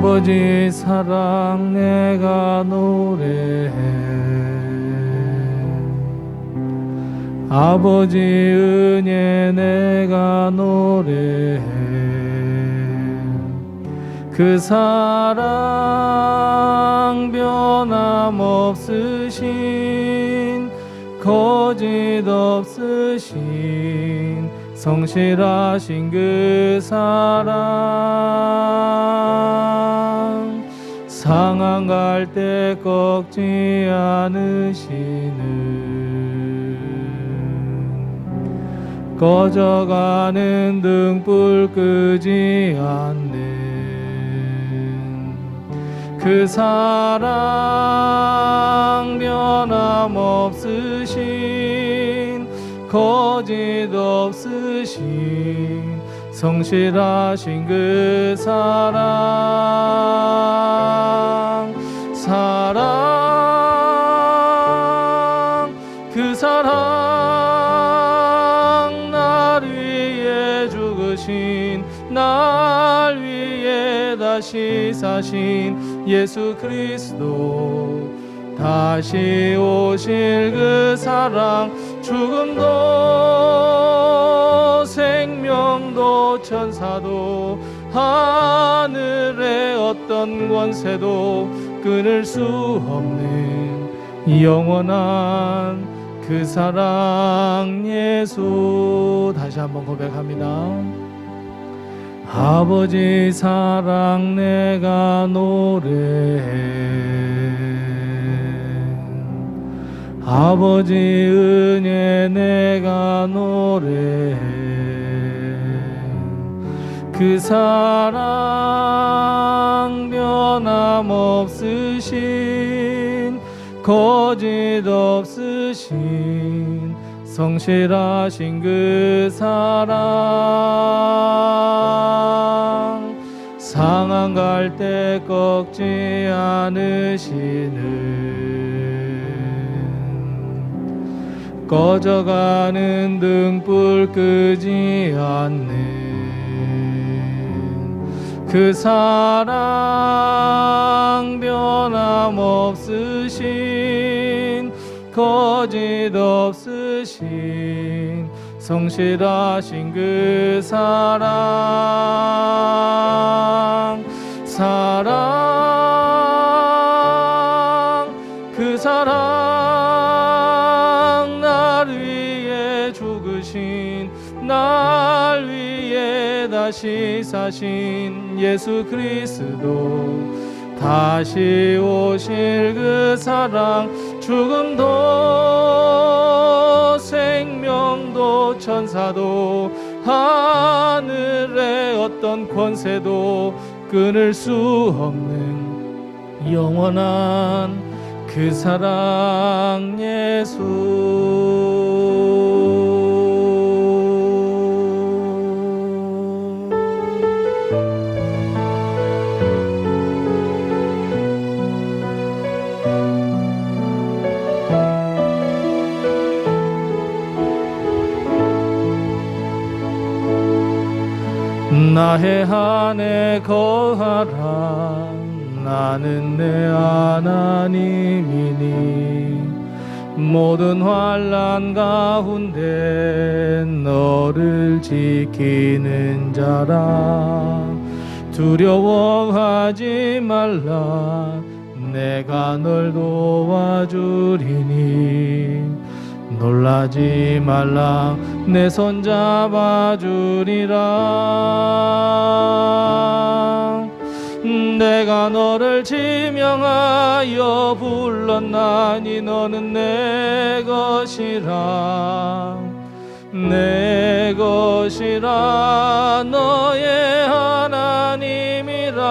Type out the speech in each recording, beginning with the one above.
아버지 사랑 내가 노래해. 아버지 은혜 내가 노래해. 그 사랑 변함없으신 거짓 없으신 성실하신 그 사랑 상한 갈 때 꺾지 않으시는 꺼져가는 등불 끄지 않는 그 사랑 변함없으신 거짓 없으신 성실하신 그 사랑 그 사랑 날 위해 죽으신 날 위해 다시 사신 예수 그리스도 다시 오실 그 사랑 죽음도 생명도 천사도 하늘의 어떤 권세도 끊을 수 없는 영원한 그 사랑 예수. 다시 한번 고백합니다. 아버지 사랑 내가 노래해. 아버지 은혜 내가 노래해. 그 사랑 변함없으신 거짓 없으신 성실하신 그 사랑 상한 갈 때 꺾지 않으시는 꺼져가는 등불 끄지 않는 그 사랑 변함없으신 거짓 없으신 성실하신 그 사랑 그 사랑 날 위해 죽으신 날 위해 다시 사신 예수 그리스도 다시 오실 그 사랑 죽음도 생명도 천사도 하늘의 어떤 권세도 끊을 수 없는 영원한 그 사랑 예수. 나의 안에 거하라. 나는 내 하나님이니 모든 환난 가운데 너를 지키는 자라. 두려워하지 말라. 내가 널 도와주리니 놀라지 말라. 내 손 잡아주리라. 내가 너를 지명하여 불렀나니 너는 내 것이라. 내 것이라. 너의 하나님이라.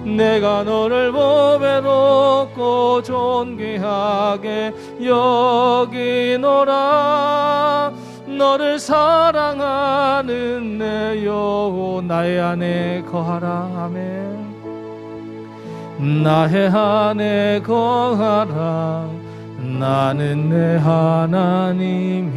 내가 너를 보배롭고 존귀하게 여기노라. 너를 사랑하는 내 영혼 나의 안에 거하라. 아멘. 나의 안에 거하라. 나는 내 하나님이니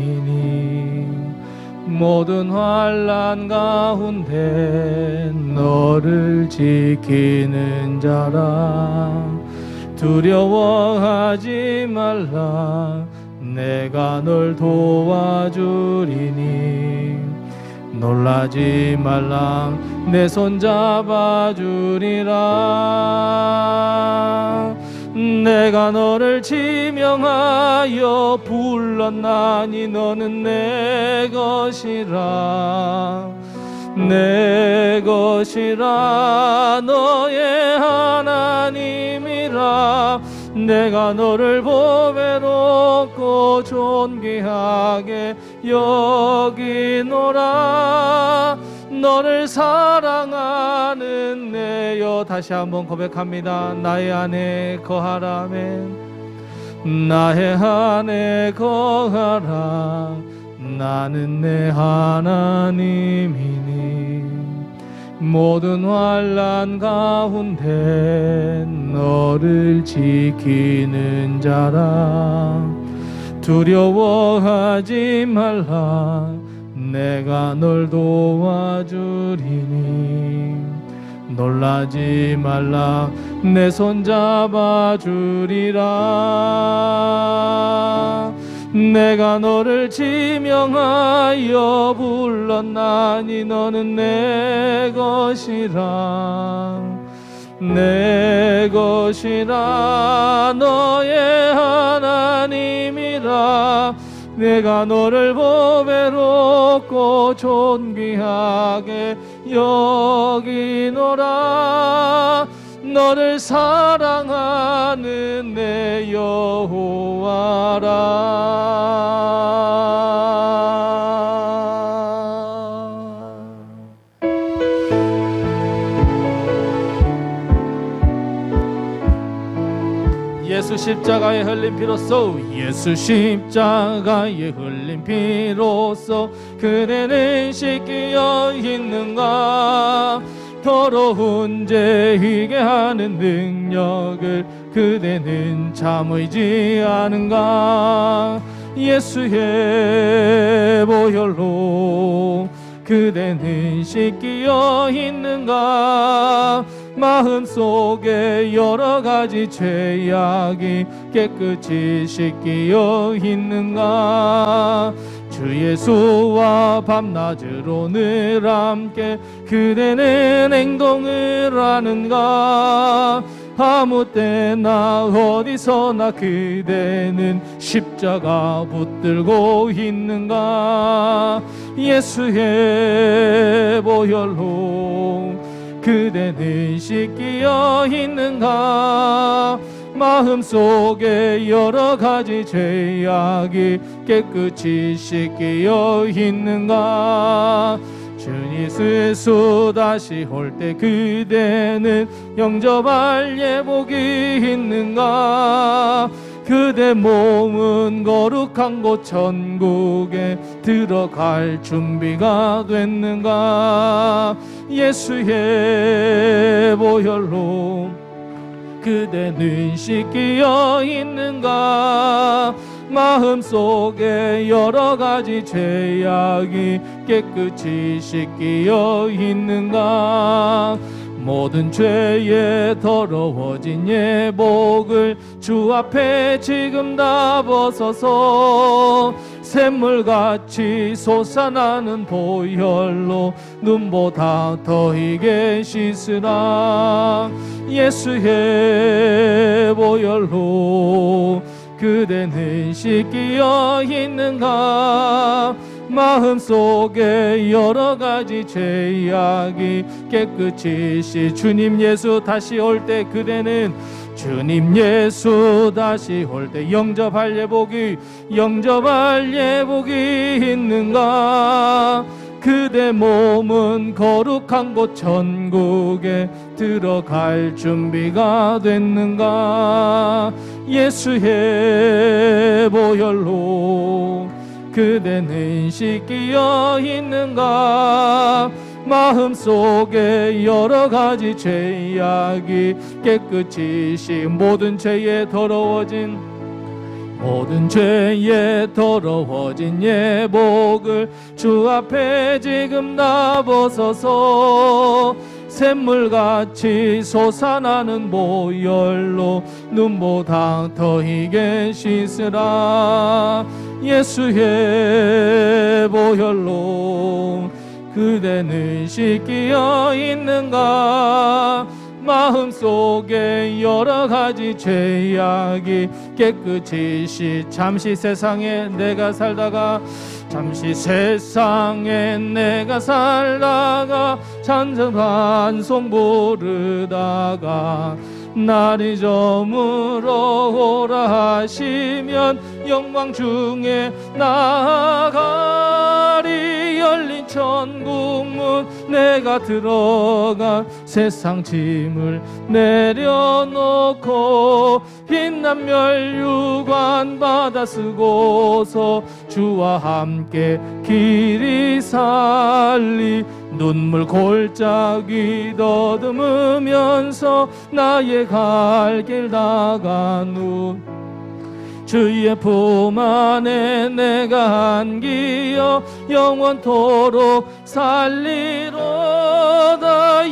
모든 환난 가운데 너를 지키는 자라. 두려워하지 말라. 내가 널 도와주리니. 놀라지 말라. 내 손 잡아주리라. 내가 너를 지명하여 불렀나니 너는 내 것이라. 내 것이라. 너의 하나님이라. 내가 너를 보배롭고 존귀하게 여기노라. 너를 사랑하는 내여. 다시 한번 고백합니다. 나의 안에 거하라. 아멘. 나의 안에 거하라. 나는 내 하나님이니. 모든 환난 가운데 너를 지키는 자라. 두려워하지 말라. 내가 널 도와주리니. 놀라지 말라. 내 손 잡아주리라. 내가 너를 지명하여 불렀나니 너는 내 것이라. 내 것이라. 너의 하나님이라. 내가 너를 보배롭고 존귀하게 여기노라. 너를 사랑하는 내 여호와라. 예수 십자가에 흘린 피로써. 예수 십자가에 흘린 피로써 그대는 씻기어 있는가. 더러운 죄 희게 하는 능력을 그대는 참 의지 않은가. 예수의 보혈로 그대는 씻기어 있는가. 마음속에 여러 가지 죄악이 깨끗이 씻기어 있는가. 주 예수와 밤낮으로 늘 함께 그대는 행동을 하는가. 아무 때나 어디서나 그대는 십자가 붙들고 있는가. 예수의 보혈로 그대는 씻기어 있는가. 마음속에 여러 가지 죄악이 깨끗이 씻기어 있는가. 주 예수 다시 올 때 그대는 영접할 예복이 있는가. 그대 몸은 거룩한 곳 천국에 들어갈 준비가 됐는가. 예수의 보혈로 그대는 씻기어 있는가. 마음속에 여러 가지 죄악이 깨끗이 씻기어 있는가. 모든 죄에 더러워진 예복을 주 앞에 지금 다 벗어서 샘물같이 솟아나는 보혈로 눈보다 더 희게 씻으라. 예수의 보혈로 그대는 씻기어 있는가. 마음속에 여러 가지 죄악이 깨끗이 주님 예수 다시 올 때 그대는 주님 예수 다시 올 때 영접할 예복이 있는가. 그대 몸은 거룩한 곳 천국에 들어갈 준비가 됐는가. 예수의 보혈로 그대는 씻기어 있는가. 마음속에 여러 가지 죄악이 깨끗이 모든 죄에 더러워진 모든 죄에 더러워진 예복을 주 앞에 지금 다 벗어서 샘물같이 솟아나는 보혈로 눈보다 더 희게 씻으라. 예수의 보혈로 그대는 씻기어 있는가? 마음속에 여러 가지 죄악이 깨끗이 잠시 세상에 내가 살다가 찬송 반송 부르다가 날이 저물어 오라 하시면 영광 중에 나아가리. 열린 천국문 내가 들어가 세상 짐을 내려놓고 빛난 멸류관 받아 쓰고서 주와 함께 길이 살리. 눈물 골짜기 더듬으면서 나의 갈 길 다가누 주의 품 안에 내가 안기어 영원토록 살리로다.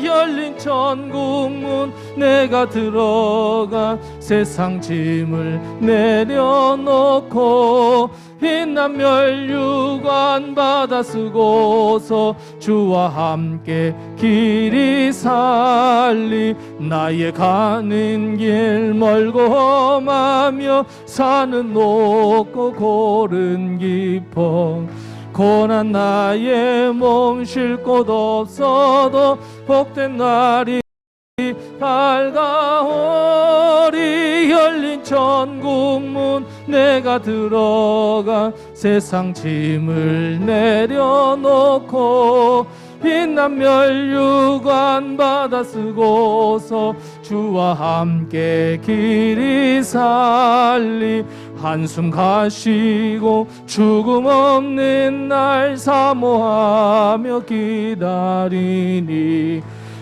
열린 천국문 내가 들어가 세상 짐을 내려놓고 빛난 멸류관 받아 쓰고서 주와 함께 길이 살리. 나의 가는 길 멀고 험하며 산은 높고 골은 깊어 고난 나의 몸 쉴 곳 없어도 복된 날이 밝아오리. 열린 천국문 내가 들어가 세상 짐을 내려놓고 빛난 멸류관 받아 쓰고서 주와 함께 길이 살리. 한숨 가시고 죽음 없는 날 사모하며 기다리니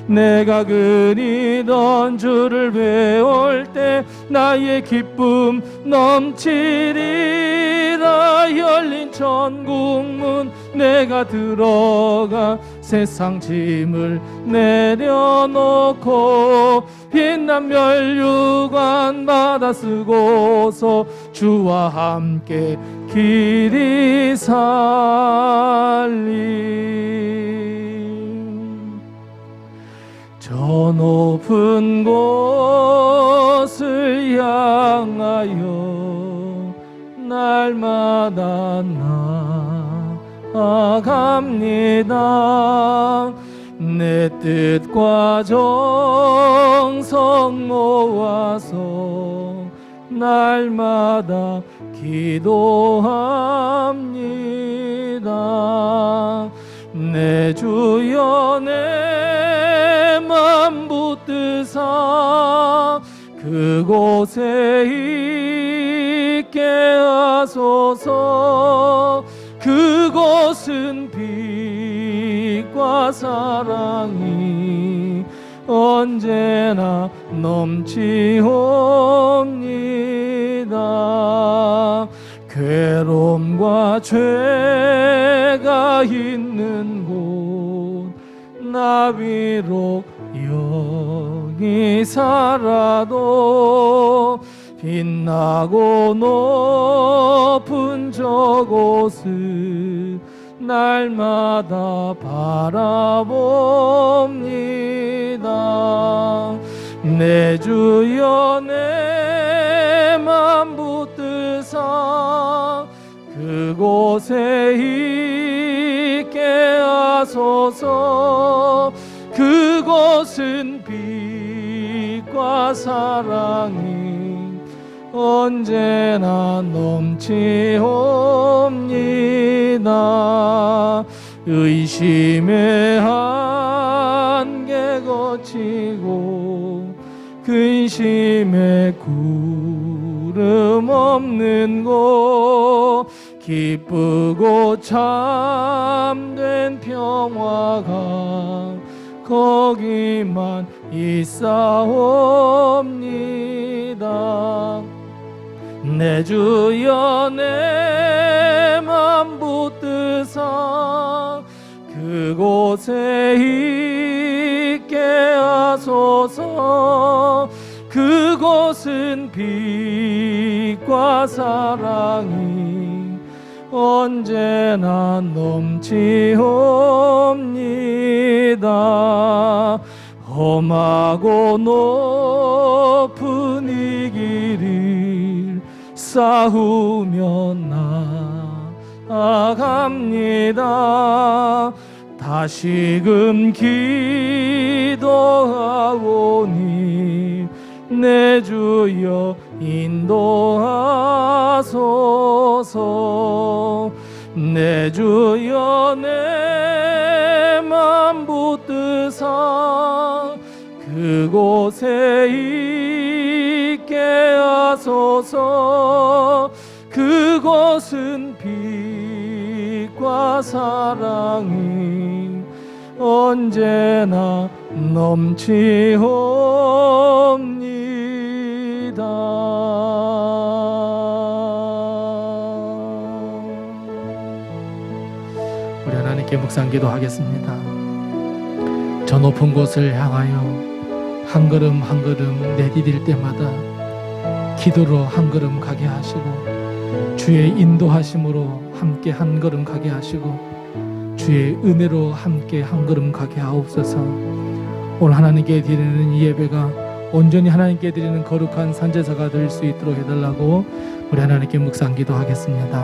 내가 그리던 주를 배울 때 나의 기쁨 넘치리라. 열린 천국문 내가 들어가 세상 짐을 내려놓고 빛난 멸류관 받아 쓰고서 주와 함께 길이 살리. 저 높은 곳을 향하여 날마다 나아갑니다. 내 뜻과 정성 모아서 날마다 기도합니다. 내 주여 내 맘 붙드사 그곳에 있게 하소서. 그곳은 빛과 사랑이 언제나 넘치옵니다. 괴로움과 죄가 있는 곳 나 비록 여기 살아도 빛나고 높은 저곳을 날마다 바라봅니다. 내 주여 내 맘 붙드사 그곳에 있게 하소서. 그곳은 빛과 사랑이 언제나 넘치옵니다. 의심의 한계 거치고 근심의 구름 없는 곳 기쁘고 참된 평화가 거기만 있사옵니다. 내 주여 내 맘 붙드사 그곳에 있게 하소서. 그곳은 빛과 사랑이 언제나 넘치옵니다. 험하고 높은 이 길을 싸우며 나아갑니다. 다시금 기도하오니 내 주여 인도하소서. 내 주여 내 맘 붙드사 그곳에 있게 하소서. 그곳은 빛과 사랑이 언제나 넘치옵니다. 우리 하나님께 묵상기도 하겠습니다. 저 높은 곳을 향하여 한 걸음 한 걸음 내디딜 때마다 기도로 한 걸음 가게 하시고 주의 인도하심으로 함께 한 걸음 가게 하시고 주의 은혜로 함께 한 걸음 가게 하옵소서. 오늘 하나님께 드리는 이 예배가 온전히 하나님께 드리는 거룩한 산제사가 될 수 있도록 해달라고 우리 하나님께 묵상기도 하겠습니다.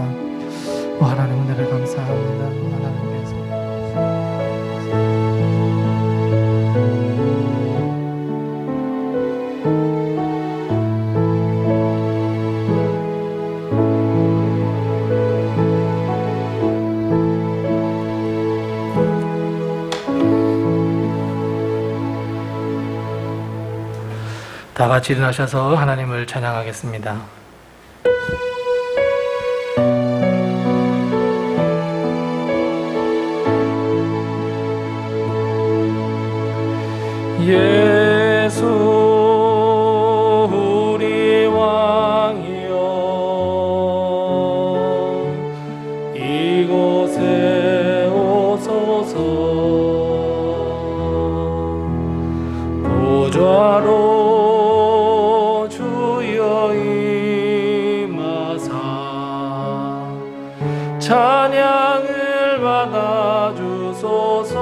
하나님 은혜를 감사합니다. 하나님께서 다 같이 일어나셔서 하나님을 찬양하겠습니다. 예수 우리 왕이여 이곳에 오소서. 보좌로 주여 임하사 찬양을 받아주소서.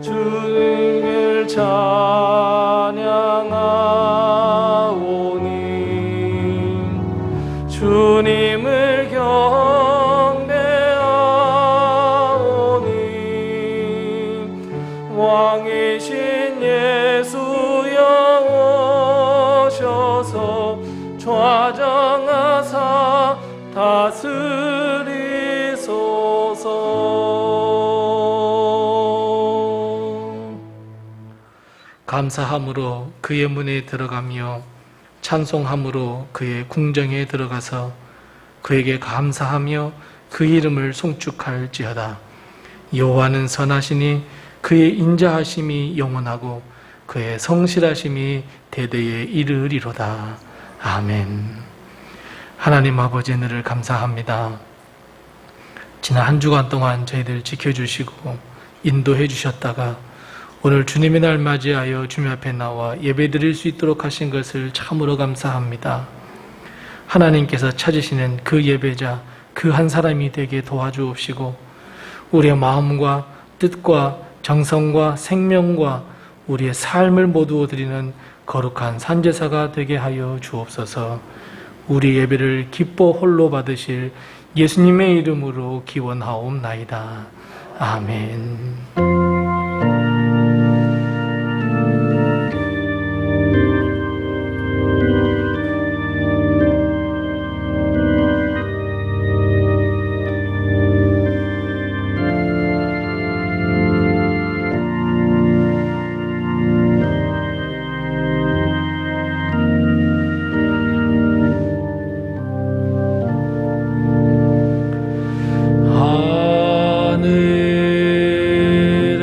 주님을 찬양하오니 주님을 경배하오니 왕이신 예수여 오셔서 좌정하사 다스리소서. 감사함으로 그의 문에 들어가며 찬송함으로 그의 궁정에 들어가서 그에게 감사하며 그 이름을 송축할지어다. 여호와는 선하시니 그의 인자하심이 영원하고 그의 성실하심이 대대에 이르리로다. 아멘. 하나님 아버지 은혜를 감사합니다. 지난 한 주간 동안 저희들 지켜주시고 인도해 주셨다가 오늘 주님의 날 맞이하여 주님 앞에 나와 예배드릴 수 있도록 하신 것을 참으로 감사합니다. 하나님께서 찾으시는 그 예배자 그 한 사람이 되게 도와주옵시고 우리의 마음과 뜻과 정성과 생명과 우리의 삶을 모두 드리는 거룩한 산제사가 되게 하여 주옵소서. 우리 예배를 기뻐 홀로 받으실 예수님의 이름으로 기원하옵나이다. 아멘. 하늘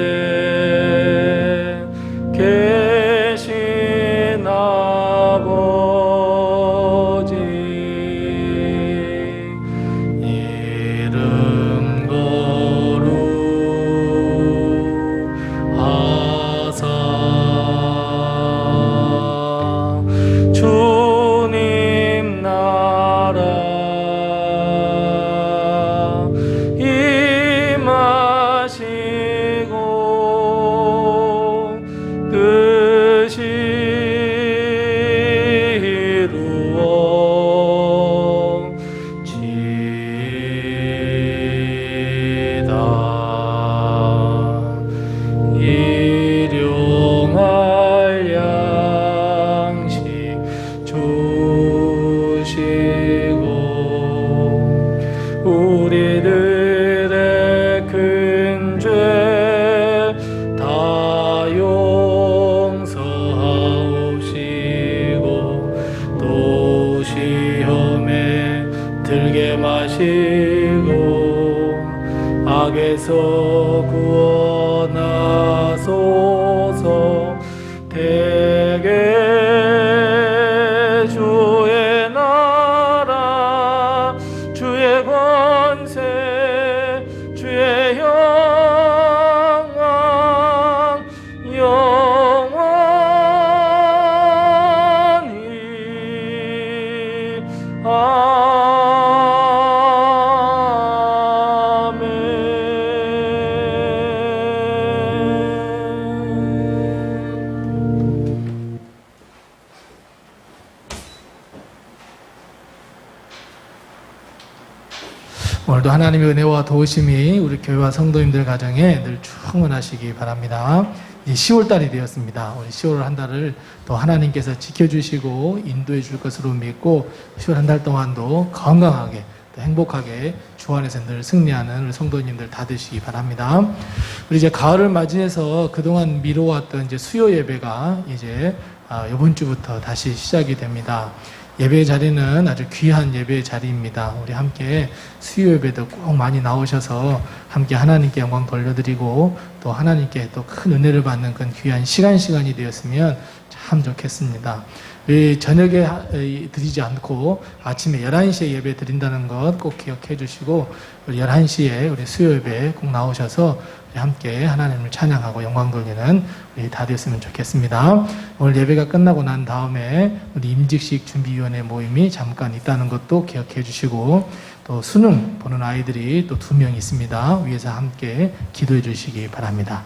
우리들의 큰 죄 다 용서하옵시고 또 시험에 들게 마시고 악에서 구원하소서. 대개 주의 나라 주의 권세 주의 영광 영원히 오늘도 하나님의 은혜와 도우심이 우리 교회와 성도님들 가정에 늘 충만하시기 바랍니다. 이제 10월달이 되었습니다. 우리 10월 한 달을 더 하나님께서 지켜주시고 인도해 줄 것으로 믿고 10월 한 달 동안도 건강하게 또 행복하게 주 안에서 늘 승리하는 우리 성도님들 다 되시기 바랍니다. 우리 이제 가을을 맞이해서 그동안 미뤄왔던 이제 수요 예배가 이제 이번 주부터 다시 시작이 됩니다. 예배의 자리는 아주 귀한 예배의 자리입니다. 우리 함께 수요 예배도 꼭 많이 나오셔서 함께 하나님께 영광 돌려드리고 또 하나님께 또 큰 은혜를 받는 그런 귀한 시간이 되었으면 참 좋겠습니다. 우리 저녁에 드리지 않고 아침에 11시에 예배 드린다는 것 꼭 기억해 주시고 우리 11시에 우리 수요 예배 꼭 나오셔서 우리 함께 하나님을 찬양하고 영광 돌리는 우리 다 되었으면 좋겠습니다. 오늘 예배가 끝나고 난 다음에 우리 임직식 준비위원회 모임이 잠깐 있다는 것도 기억해 주시고 또 수능 보는 아이들이 또 2명 있습니다. 위에서 함께 기도해 주시기 바랍니다.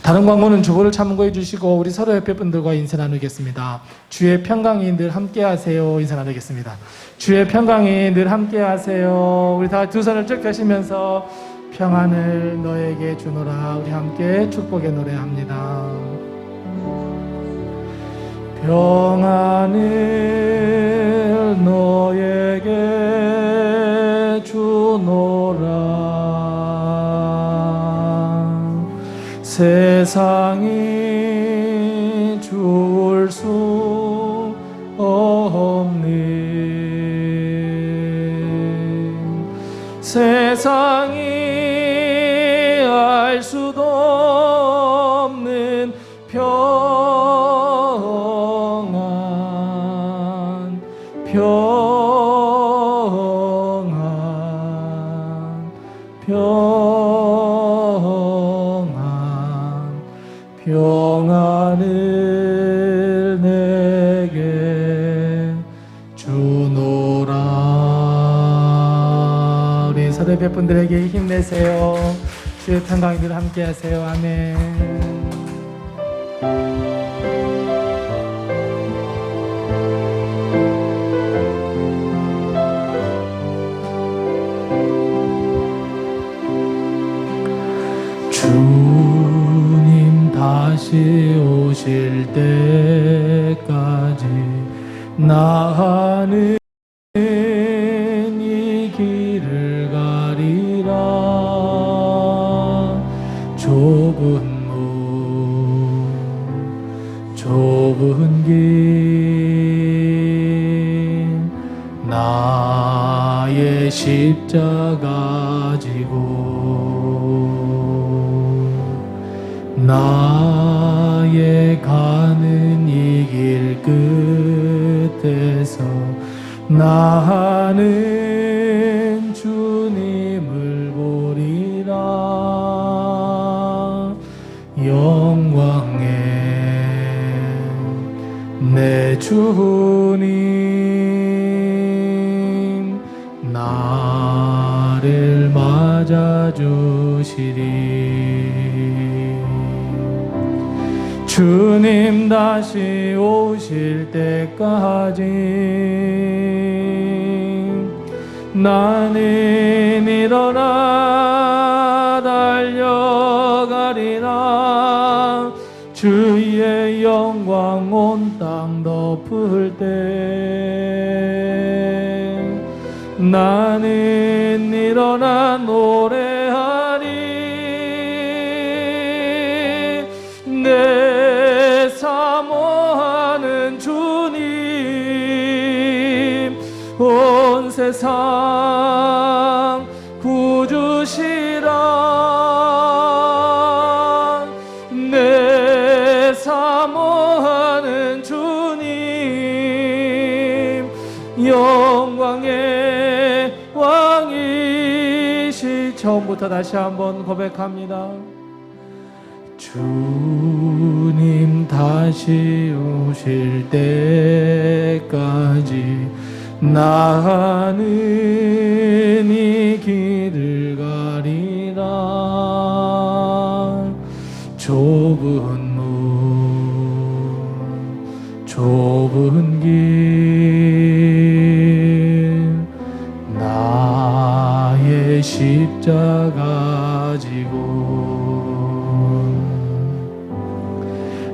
다른 광고는 주보를 참고해 주시고 우리 서로 옆에 분들과 인사 나누겠습니다. 주의 평강이 늘 함께 하세요. 인사 나누겠습니다. 주의 평강이 늘 함께 하세요. 우리 다 두 손을 쭉 펴시면서 평안을 너에게 주노라. 우리 함께 축복의 노래합니다. 평안을 너에게 주노라. 세상이 줄 수 없는 세상이 알 수도 없는 평안 평안을 내게 주노라. 우리 사대배 분들에게 힘내세요. 주의 평강이 늘 함께 하세요. 아멘. 주님 다시 오실 때까지 나는 이 길을 가리라. 좁은 문 좁은 길 나의 십자가 지고 나의 가는 이 길 끝에서 나는 주님을 보리라. 영광의 내 주님 나를 맞아주시리. 주님 다시 오실 때까지 나는 일어나 달려가리라. 주의 영광 온 땅 덮을 때 나는 일어나 노래하리. 내 사모하는 주님, 온 세상 구주시라. 내 사모하는 주님, 영광의 왕이시. 처음부터 다시 한번 고백합니다. 주님 다시 오실 때까지 나는 이 길을 가리라. 좁은 문 좁은 길 나의 십자가 지고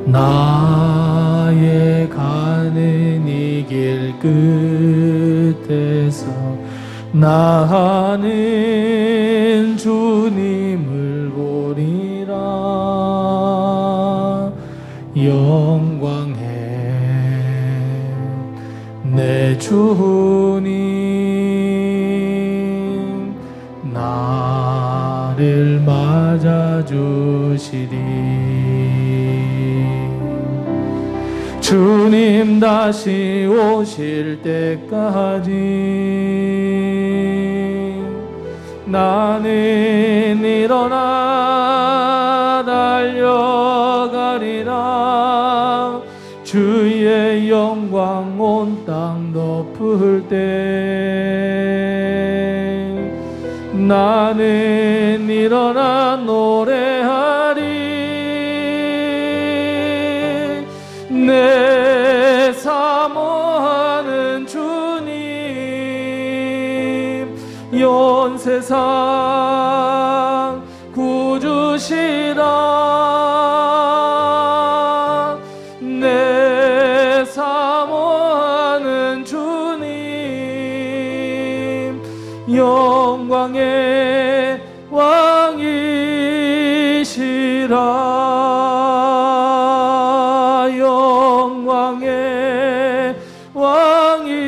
나의 가는 이 길 끝에서 나는 주님을 보리라. 영광해 내 주님, 나를 맞아주시리. 주님 다시 오실 때까지 나는 일어나 달려가리라. 주의 영광 온 땅 덮을 때 나는 일어나 노래하리. 내 사모하는 주님, 온 세상 구주시라. 내 사모하는 주님, 영광의 왕이시라. 영광의 왕이시라.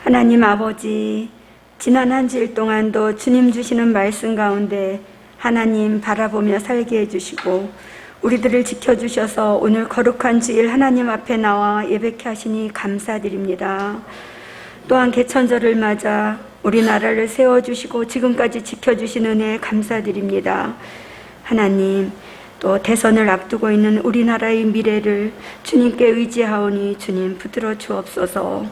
하나님 아버지, 지난 한 주일 동안도 주님 주시는 말씀 가운데 하나님 바라보며 살게 해주시고 우리들을 지켜주셔서 오늘 거룩한 주일 하나님 앞에 나와 예배케 하시니 감사드립니다. 또한 개천절을 맞아 우리나라를 세워주시고 지금까지 지켜주신 은혜에 감사드립니다. 하나님, 또 대선을 앞두고 있는 우리나라의 미래를 주님께 의지하오니 주님 붙들어 주옵소서.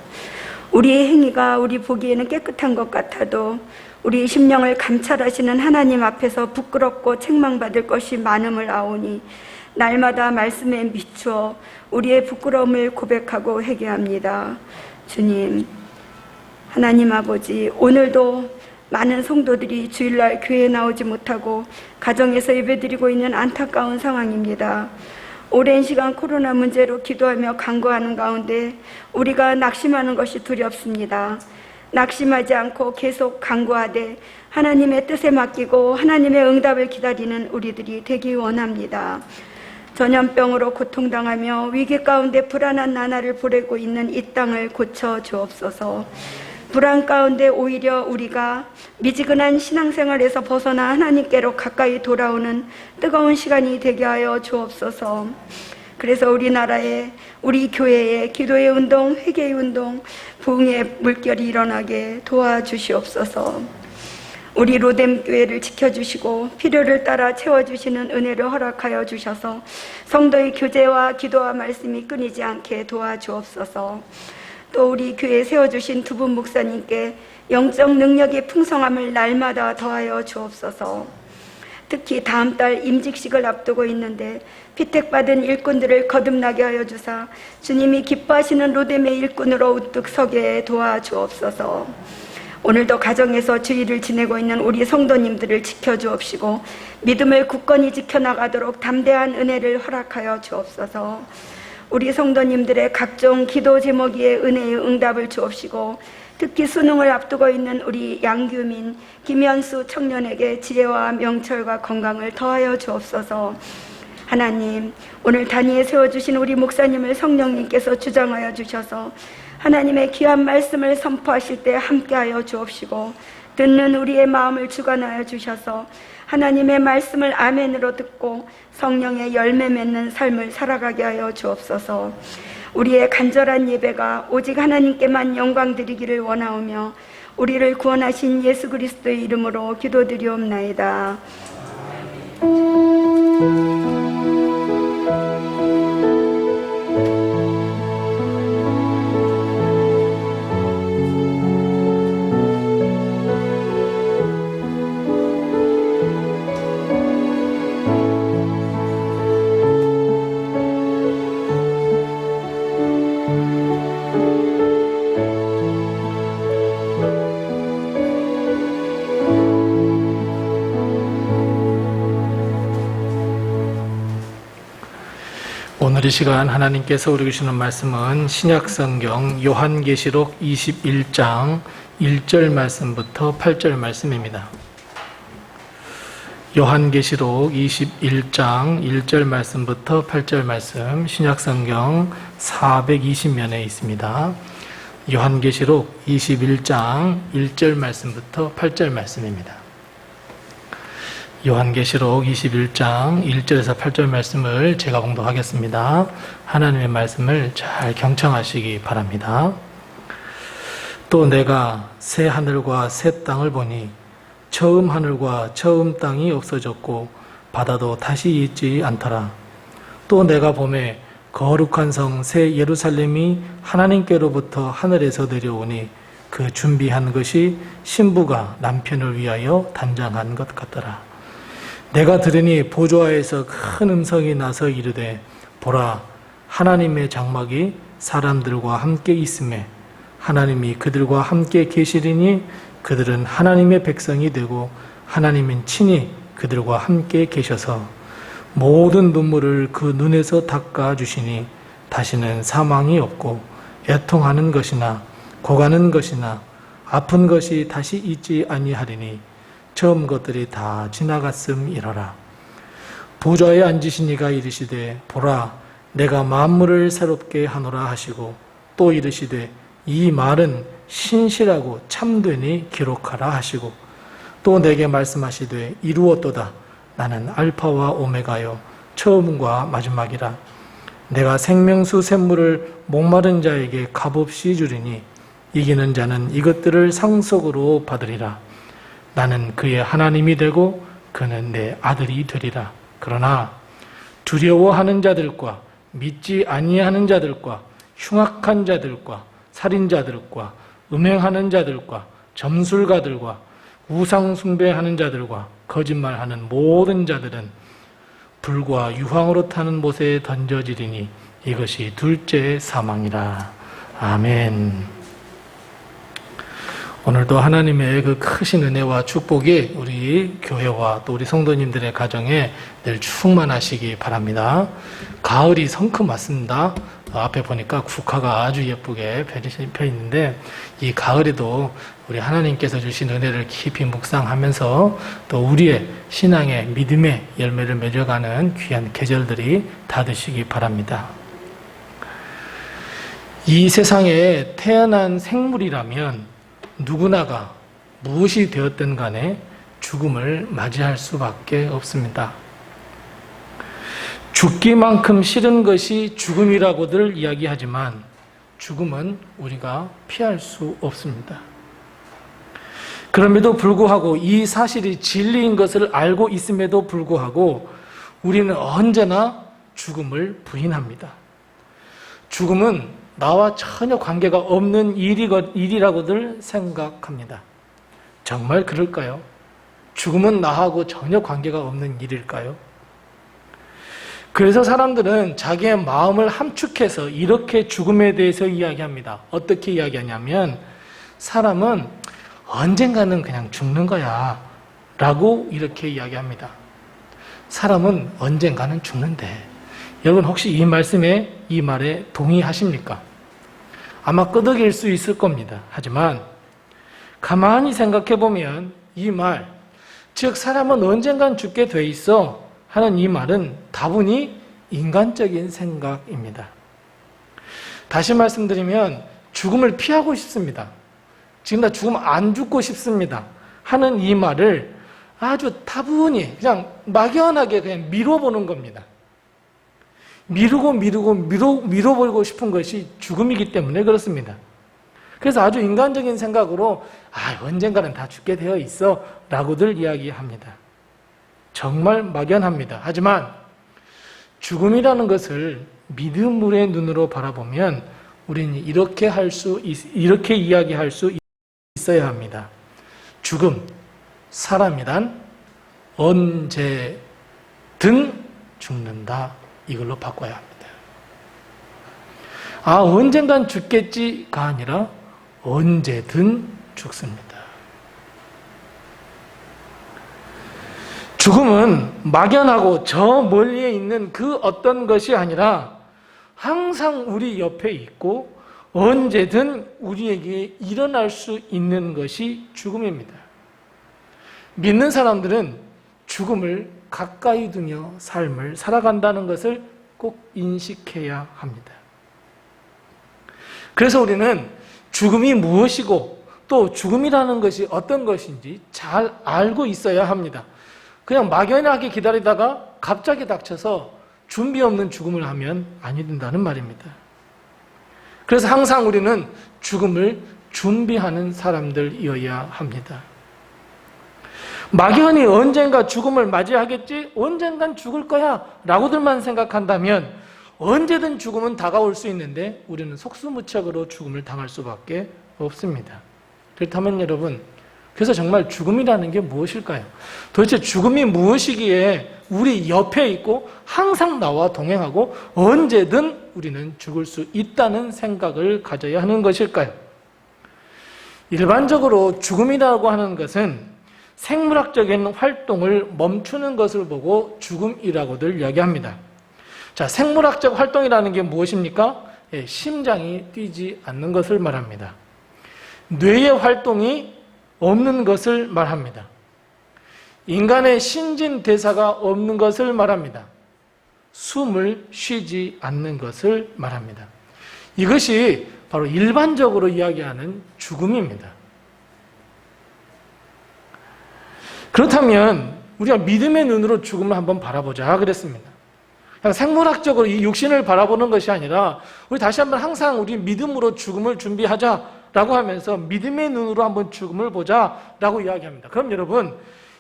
우리의 행위가 우리 보기에는 깨끗한 것 같아도 우리 심령을 감찰하시는 하나님 앞에서 부끄럽고 책망받을 것이 많음을 아오니 날마다 말씀에 비추어 우리의 부끄러움을 고백하고 회개합니다. 주님, 하나님 아버지, 오늘도 많은 성도들이 주일날 교회에 나오지 못하고 가정에서 예배드리고 있는 안타까운 상황입니다. 오랜 시간 코로나 문제로 기도하며 간구하는 가운데 우리가 낙심하는 것이 두렵습니다. 낙심하지 않고 계속 간구하되 하나님의 뜻에 맡기고 하나님의 응답을 기다리는 우리들이 되기 원합니다. 전염병으로 고통당하며 위기 가운데 불안한 나날을 보내고 있는 이 땅을 고쳐 주옵소서. 불안 가운데 오히려 우리가 미지근한 신앙생활에서 벗어나 하나님께로 가까이 돌아오는 뜨거운 시간이 되게 하여 주옵소서. 그래서 우리나라에, 우리 교회에 기도의 운동, 회개의 운동, 부흥의 물결이 일어나게 도와주시옵소서. 우리 로뎀 교회를 지켜주시고 필요를 따라 채워주시는 은혜를 허락하여 주셔서 성도의 교제와 기도와 말씀이 끊이지 않게 도와주옵소서. 또 우리 교회에 세워주신 두 분 목사님께 영적 능력의 풍성함을 날마다 더하여 주옵소서. 특히 다음 달 임직식을 앞두고 있는데 피택받은 일꾼들을 거듭나게 하여 주사 주님이 기뻐하시는 로뎀의 일꾼으로 우뚝 서게 도와주옵소서. 오늘도 가정에서 주일을 지내고 있는 우리 성도님들을 지켜주옵시고 믿음을 굳건히 지켜나가도록 담대한 은혜를 허락하여 주옵소서. 우리 성도님들의 각종 기도 제목 위에 은혜의 응답을 주옵시고 특히 수능을 앞두고 있는 우리 양규민, 김현수 청년에게 지혜와 명철과 건강을 더하여 주옵소서. 하나님, 오늘 단위에 세워주신 우리 목사님을 성령님께서 주장하여 주셔서 하나님의 귀한 말씀을 선포하실 때 함께하여 주옵시고 듣는 우리의 마음을 주관하여 주셔서 하나님의 말씀을 아멘으로 듣고 성령의 열매 맺는 삶을 살아가게 하여 주옵소서. 우리의 간절한 예배가 오직 하나님께만 영광 드리기를 원하오며 우리를 구원하신 예수 그리스도의 이름으로 기도드리옵나이다. 오늘 이 시간 하나님께서 우리에게 주시는 말씀은 신약성경 요한계시록 21장 1절 말씀부터 8절 말씀입니다. 요한계시록 21장 1절 말씀부터 8절 말씀, 신약성경 420면에 있습니다. 요한계시록 21장 1절 말씀부터 8절 말씀입니다. 요한계시록 21장 1절에서 8절 말씀을 제가 공독하겠습니다. 하나님의 말씀을 잘 경청하시기 바랍니다. 또 내가 새 하늘과 새 땅을 보니 처음 하늘과 처음 땅이 없어졌고 바다도 다시 있지 않더라. 또 내가 보매 거룩한 성 새 예루살렘이 하나님께로부터 하늘에서 내려오니 그 준비한 것이 신부가 남편을 위하여 단장한 것 같더라. 내가 들으니 보좌에서 큰 음성이 나서 이르되 보라 하나님의 장막이 사람들과 함께 있음에 하나님이 그들과 함께 계시리니 그들은 하나님의 백성이 되고 하나님은 친히 그들과 함께 계셔서 모든 눈물을 그 눈에서 닦아주시니 다시는 사망이 없고 애통하는 것이나 고가는 것이나 아픈 것이 다시 있지 아니하리니 처음 것들이 다 지나갔음이러라. 보좌에 앉으신 이가 이르시되 보라 내가 만물을 새롭게 하노라 하시고 또 이르시되 이 말은 신실하고 참되니 기록하라 하시고 또 내게 말씀하시되 이루었도다. 나는 알파와 오메가요 처음과 마지막이라. 내가 생명수 샘물을 목마른 자에게 값없이 주리니 이기는 자는 이것들을 상속으로 받으리라. 나는 그의 하나님이 되고 그는 내 아들이 되리라. 그러나 두려워하는 자들과 믿지 아니하는 자들과 흉악한 자들과 살인자들과 음행하는 자들과 점술가들과 우상 숭배하는 자들과 거짓말하는 모든 자들은 불과 유황으로 타는 못에 던져지리니 이것이 둘째 사망이라. 아멘. 오늘도 하나님의 그 크신 은혜와 축복이 우리 교회와 또 우리 성도님들의 가정에 늘 충만하시기 바랍니다. 가을이 성큼 왔습니다. 앞에 보니까 국화가 아주 예쁘게 펴 있는데 이 가을에도 우리 하나님께서 주신 은혜를 깊이 묵상하면서 또 우리의 신앙의 믿음의 열매를 맺어가는 귀한 계절들이 다 되시기 바랍니다. 이 세상에 태어난 생물이라면 누구나가 무엇이 되었든 간에 죽음을 맞이할 수밖에 없습니다. 죽기만큼 싫은 것이 죽음이라고들 이야기하지만 죽음은 우리가 피할 수 없습니다. 그럼에도 불구하고 이 사실이 진리인 것을 알고 있음에도 불구하고 우리는 언제나 죽음을 부인합니다. 죽음은 나와 전혀 관계가 없는 일이라고들 생각합니다. 정말 그럴까요? 죽음은 나하고 전혀 관계가 없는 일일까요? 그래서 사람들은 자기의 마음을 함축해서 이렇게 죽음에 대해서 이야기합니다. 어떻게 이야기하냐면 사람은 언젠가는 그냥 죽는 거야 라고 이렇게 이야기합니다. 사람은 언젠가는 죽는데 여러분 혹시 이 말에 동의하십니까? 아마 끄덕일 수 있을 겁니다. 하지만 가만히 생각해 보면 이 말, 즉 사람은 언젠간 죽게 돼 있어 하는 이 말은 다분히 인간적인 생각입니다. 다시 말씀드리면 죽음을 피하고 싶습니다. 지금 나 죽으면 안 죽고 싶습니다 하는 이 말을 아주 다분히 그냥 막연하게 그냥 미뤄보는 겁니다. 밀어버리고 싶은 것이 죽음이기 때문에 그렇습니다. 그래서 아주 인간적인 생각으로 언젠가는 다 죽게 되어 있어 라고들 이야기합니다. 정말 막연합니다. 하지만 죽음이라는 것을 믿음의 눈으로 바라보면 우리는 이렇게 이야기할 수 있어야 합니다. 죽음, 사람이란 언제든 죽는다. 이걸로 바꿔야 합니다. 언젠간 죽겠지가 아니라 언제든 죽습니다. 죽음은 막연하고 저 멀리에 있는 그 어떤 것이 아니라 항상 우리 옆에 있고 언제든 우리에게 일어날 수 있는 것이 죽음입니다. 믿는 사람들은 죽음을 가까이 두며 삶을 살아간다는 것을 꼭 인식해야 합니다. 그래서 우리는 죽음이 무엇이고 또 죽음이라는 것이 어떤 것인지 잘 알고 있어야 합니다. 그냥 막연하게 기다리다가 갑자기 닥쳐서 준비 없는 죽음을 하면 아니 된다는 말입니다. 그래서 항상 우리는 죽음을 준비하는 사람들이어야 합니다. 막연히 언젠가 죽음을 맞이하겠지? 언젠간 죽을 거야 라고들만 생각한다면 언제든 죽음은 다가올 수 있는데 우리는 속수무책으로 죽음을 당할 수밖에 없습니다. 그렇다면 여러분, 그래서 정말 죽음이라는 게 무엇일까요? 도대체 죽음이 무엇이기에 우리 옆에 있고 항상 나와 동행하고 언제든 우리는 죽을 수 있다는 생각을 가져야 하는 것일까요? 일반적으로 죽음이라고 하는 것은 생물학적인 활동을 멈추는 것을 보고 죽음이라고들 이야기합니다. 자, 생물학적 활동이라는 게 무엇입니까? 심장이 뛰지 않는 것을 말합니다. 뇌의 활동이 없는 것을 말합니다. 인간의 신진대사가 없는 것을 말합니다. 숨을 쉬지 않는 것을 말합니다. 이것이 바로 일반적으로 이야기하는 죽음입니다. 그렇다면 우리가 믿음의 눈으로 죽음을 한번 바라보자 그랬습니다. 그냥 생물학적으로 이 육신을 바라보는 것이 아니라 우리 다시 한번 항상 우리 믿음으로 죽음을 준비하자라고 하면서 믿음의 눈으로 한번 죽음을 보자라고 이야기합니다. 그럼 여러분,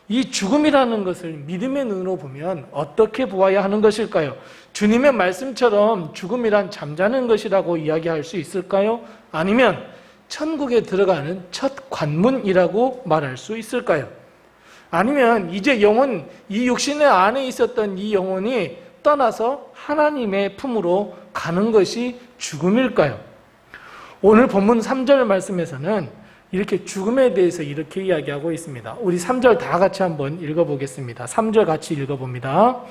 이 죽음이라는 것을 믿음의 눈으로 보면 어떻게 보아야 하는 것일까요? 주님의 말씀처럼 죽음이란 잠자는 것이라고 이야기할 수 있을까요? 아니면 천국에 들어가는 첫 관문이라고 말할 수 있을까요? 아니면 이제 영혼, 이 육신의 안에 있었던 이 영혼이 떠나서 하나님의 품으로 가는 것이 죽음일까요? 오늘 본문 3절 말씀에서는 이렇게 죽음에 대해서 이렇게 이야기하고 있습니다. 우리 3절 다 같이 한번 읽어보겠습니다. 3절 같이 읽어봅니다.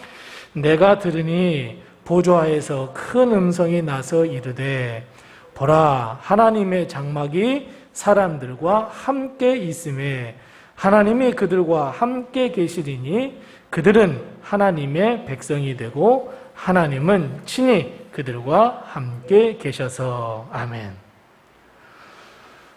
내가 들으니 보좌에서 큰 음성이 나서 이르되 보라, 하나님의 장막이 사람들과 함께 있음에 하나님이 그들과 함께 계시리니 그들은 하나님의 백성이 되고 하나님은 친히 그들과 함께 계셔서. 아멘.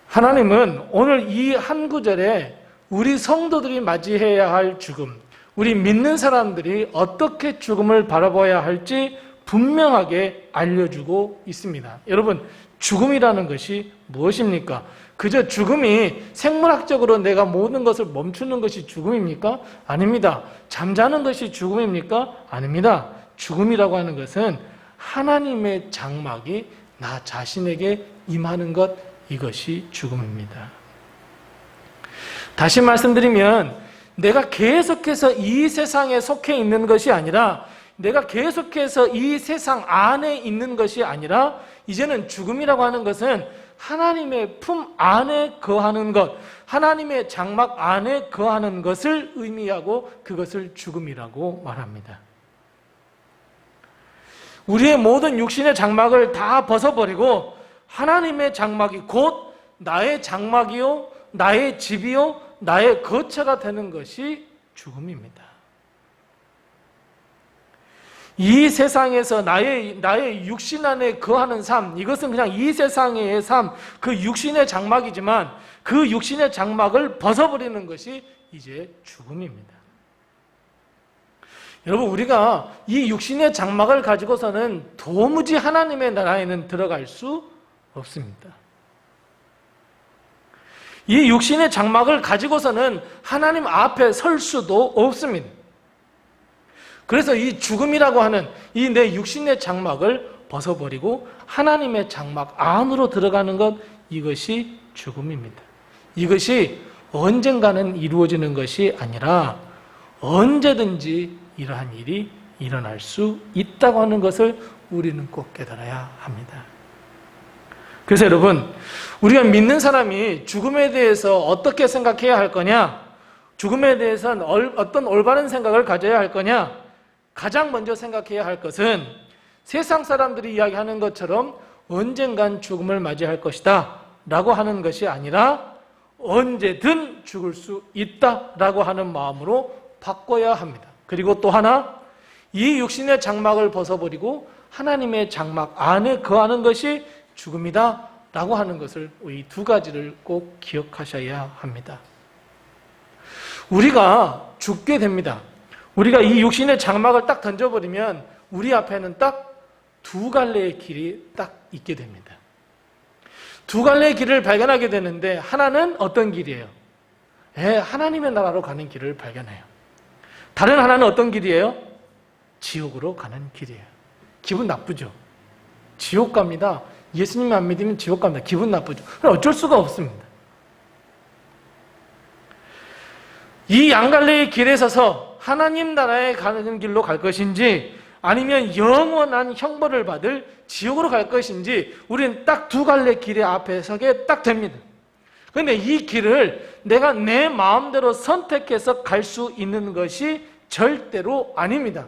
하나님은 오늘 이 한 구절에 우리 성도들이 맞이해야 할 죽음, 우리 믿는 사람들이 어떻게 죽음을 바라봐야 할지 분명하게 알려주고 있습니다. 여러분, 죽음이라는 것이 무엇입니까? 그저 죽음이 생물학적으로 내가 모든 것을 멈추는 것이 죽음입니까? 아닙니다. 잠자는 것이 죽음입니까? 아닙니다. 죽음이라고 하는 것은 하나님의 장막이 나 자신에게 임하는 것, 이것이 죽음입니다. 다시 말씀드리면 내가 계속해서 이 세상에 속해 있는 것이 아니라, 내가 계속해서 이 세상 안에 있는 것이 아니라, 이제는 죽음이라고 하는 것은 하나님의 품 안에 거하는 것, 하나님의 장막 안에 거하는 것을 의미하고 그것을 죽음이라고 말합니다. 우리의 모든 육신의 장막을 다 벗어버리고 하나님의 장막이 곧 나의 장막이요, 나의 집이요, 나의 거처가 되는 것이 죽음입니다. 이 세상에서 나의 육신 안에 거하는 삶, 이것은 그냥 이 세상의 삶, 그 육신의 장막이지만 그 육신의 장막을 벗어버리는 것이 이제 죽음입니다. 여러분, 우리가 이 육신의 장막을 가지고서는 도무지 하나님의 나라에는 들어갈 수 없습니다. 이 육신의 장막을 가지고서는 하나님 앞에 설 수도 없습니다. 그래서 이 죽음이라고 하는 이 내 육신의 장막을 벗어버리고 하나님의 장막 안으로 들어가는 것, 이것이 죽음입니다. 이것이 언젠가는 이루어지는 것이 아니라 언제든지 이러한 일이 일어날 수 있다고 하는 것을 우리는 꼭 깨달아야 합니다. 그래서 여러분, 우리가 믿는 사람이 죽음에 대해서 어떻게 생각해야 할 거냐, 죽음에 대해서는 어떤 올바른 생각을 가져야 할 거냐, 가장 먼저 생각해야 할 것은 세상 사람들이 이야기하는 것처럼 언젠간 죽음을 맞이할 것이다 라고 하는 것이 아니라 언제든 죽을 수 있다 라고 하는 마음으로 바꿔야 합니다. 그리고 또 하나, 이 육신의 장막을 벗어버리고 하나님의 장막 안에 거하는 것이 죽음이다 라고 하는 것을, 이 두 가지를 꼭 기억하셔야 합니다. 우리가 죽게 됩니다. 우리가 이 육신의 장막을 딱 던져버리면 우리 앞에는 딱 두 갈래의 길이 딱 있게 됩니다. 두 갈래의 길을 발견하게 되는데, 하나는 어떤 길이에요? 하나님의 나라로 가는 길을 발견해요. 다른 하나는 어떤 길이에요? 지옥으로 가는 길이에요. 기분 나쁘죠? 지옥 갑니다. 예수님 안 믿으면 지옥 갑니다. 기분 나쁘죠? 어쩔 수가 없습니다. 이 양갈래의 길에 서서 하나님 나라에 가는 길로 갈 것인지, 아니면 영원한 형벌을 받을 지옥으로 갈 것인지, 우리는 딱 두 갈래 길의 앞에 서게 딱 됩니다. 그런데 이 길을 내가 내 마음대로 선택해서 갈 수 있는 것이 절대로 아닙니다.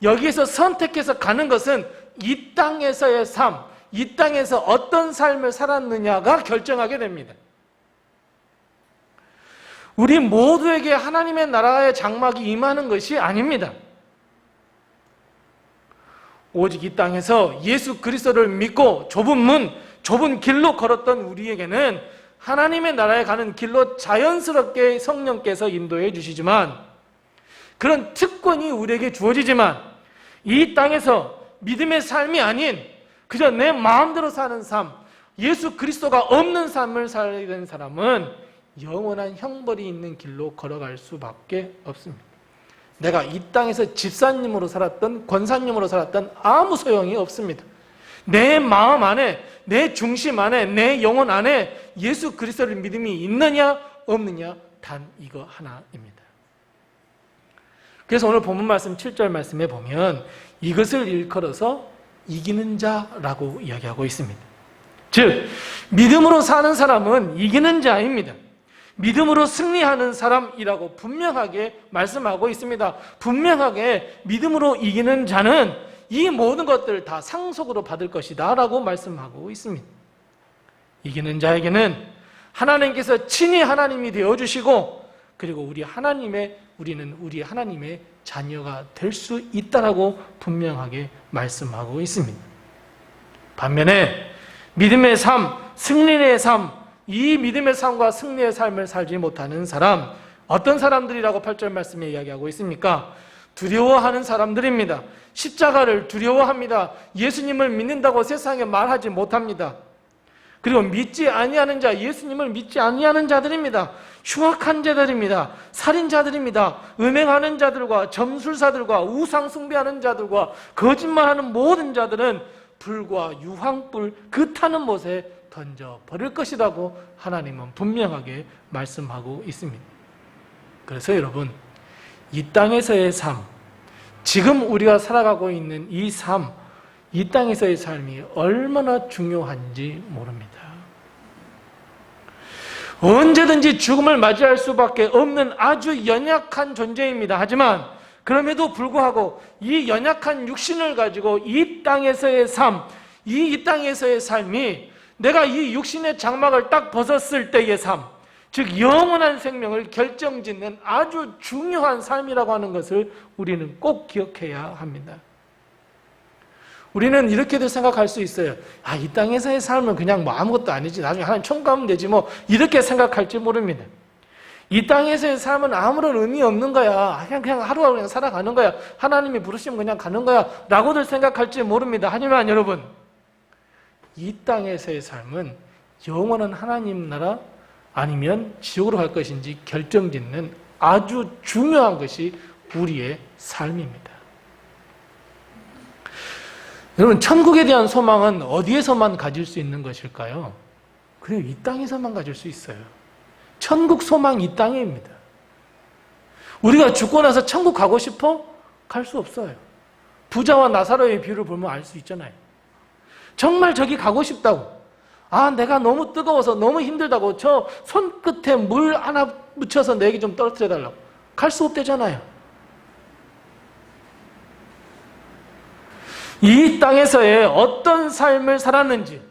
여기에서 선택해서 가는 것은 이 땅에서의 삶, 이 땅에서 어떤 삶을 살았느냐가 결정하게 됩니다. 우리 모두에게 하나님의 나라의 장막이 임하는 것이 아닙니다. 오직 이 땅에서 예수 그리스도를 믿고 좁은 문, 좁은 길로 걸었던 우리에게는 하나님의 나라에 가는 길로 자연스럽게 성령께서 인도해 주시지만, 그런 특권이 우리에게 주어지지만, 이 땅에서 믿음의 삶이 아닌 그저 내 마음대로 사는 삶, 예수 그리스도가 없는 삶을 살게 된 사람은 영원한 형벌이 있는 길로 걸어갈 수밖에 없습니다. 내가 이 땅에서 집사님으로 살았던, 권사님으로 살았던 아무 소용이 없습니다. 내 마음 안에, 내 중심 안에, 내 영혼 안에 예수 그리스도를 믿음이 있느냐 없느냐, 단 이거 하나입니다. 그래서 오늘 본문 말씀 7절 말씀에 보면 이것을 일컬어서 이기는 자라고 이야기하고 있습니다. 즉, 믿음으로 사는 사람은 이기는 자입니다. 믿음으로 승리하는 사람이라고 분명하게 말씀하고 있습니다. 분명하게 믿음으로 이기는 자는 이 모든 것들을 다 상속으로 받을 것이다 라고 말씀하고 있습니다. 이기는 자에게는 하나님께서 친히 하나님이 되어주시고, 그리고 우리는 우리 하나님의 자녀가 될 수 있다라고 분명하게 말씀하고 있습니다. 반면에 믿음의 삶, 승리의 삶, 이 믿음의 삶과 승리의 삶을 살지 못하는 사람, 어떤 사람들이라고 8절 말씀에 이야기하고 있습니까? 두려워하는 사람들입니다. 십자가를 두려워합니다. 예수님을 믿는다고 세상에 말하지 못합니다. 그리고 믿지 아니하는 자, 예수님을 믿지 아니하는 자들입니다. 흉악한 자들입니다. 살인자들입니다. 음행하는 자들과 점술사들과 우상 숭배하는 자들과 거짓말하는 모든 자들은 불과 유황불 그 타는 못에 던져 버릴 것이라고 하나님은 분명하게 말씀하고 있습니다. 그래서 여러분, 이 땅에서의 삶, 지금 우리가 살아가고 있는 이 삶, 이 땅에서의 삶이 얼마나 중요한지 모릅니다. 언제든지 죽음을 맞이할 수밖에 없는 아주 연약한 존재입니다. 하지만 그럼에도 불구하고 이 연약한 육신을 가지고 이 땅에서의 삶, 이 땅에서의 삶이 내가 이 육신의 장막을 딱 벗었을 때의 삶, 즉 영원한 생명을 결정짓는 아주 중요한 삶이라고 하는 것을 우리는 꼭 기억해야 합니다. 우리는 이렇게도 생각할 수 있어요. 이 땅에서의 삶은 그냥 뭐 아무것도 아니지, 나중에 하나님 천국 가면 되지, 뭐 이렇게 생각할지 모릅니다. 이 땅에서의 삶은 아무런 의미 없는 거야. 그냥 하루하루 그냥 살아가는 거야. 하나님이 부르시면 그냥 가는 거야 라고들 생각할지 모릅니다. 하지만 여러분, 이 땅에서의 삶은 영원한 하나님 나라 아니면 지옥으로 갈 것인지 결정짓는 아주 중요한 것이 우리의 삶입니다. 여러분, 천국에 대한 소망은 어디에서만 가질 수 있는 것일까요? 그냥 이 땅에서만 가질 수 있어요. 천국 소망 이 땅입니다. 우리가 죽고 나서 천국 가고 싶어? 갈 수 없어요. 부자와 나사로의 비유를 보면 알 수 있잖아요. 정말 저기 가고 싶다고, 내가 너무 뜨거워서 너무 힘들다고 저 손끝에 물 하나 묻혀서 내게 좀 떨어뜨려 달라고, 갈 수 없대잖아요. 이 땅에서의 어떤 삶을 살았는지,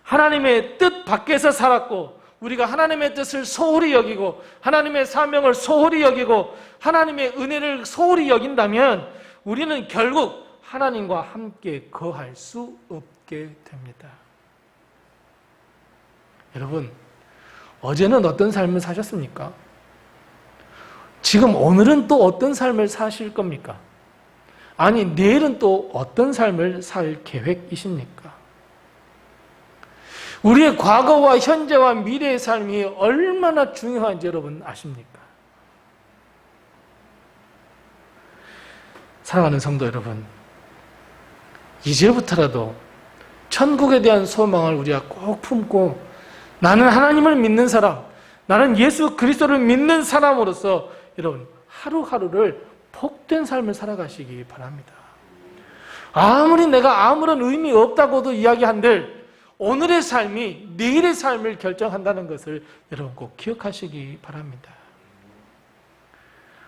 하나님의 뜻 밖에서 살았고, 우리가 하나님의 뜻을 소홀히 여기고 하나님의 사명을 소홀히 여기고 하나님의 은혜를 소홀히 여긴다면 우리는 결국 하나님과 함께 거할 수 없게 됩니다. 여러분, 어제는 어떤 삶을 사셨습니까? 지금 오늘은 또 어떤 삶을 사실 겁니까? 아니, 내일은 또 어떤 삶을 살 계획이십니까? 우리의 과거와 현재와 미래의 삶이 얼마나 중요한지 여러분 아십니까? 사랑하는 성도 여러분, 이제부터라도 천국에 대한 소망을 우리가 꼭 품고, 나는 하나님을 믿는 사람, 나는 예수 그리스도를 믿는 사람으로서 여러분 하루하루를 복된 삶을 살아가시기 바랍니다. 아무리 내가 아무런 의미 없다고도 이야기한들 오늘의 삶이 내일의 삶을 결정한다는 것을 여러분 꼭 기억하시기 바랍니다.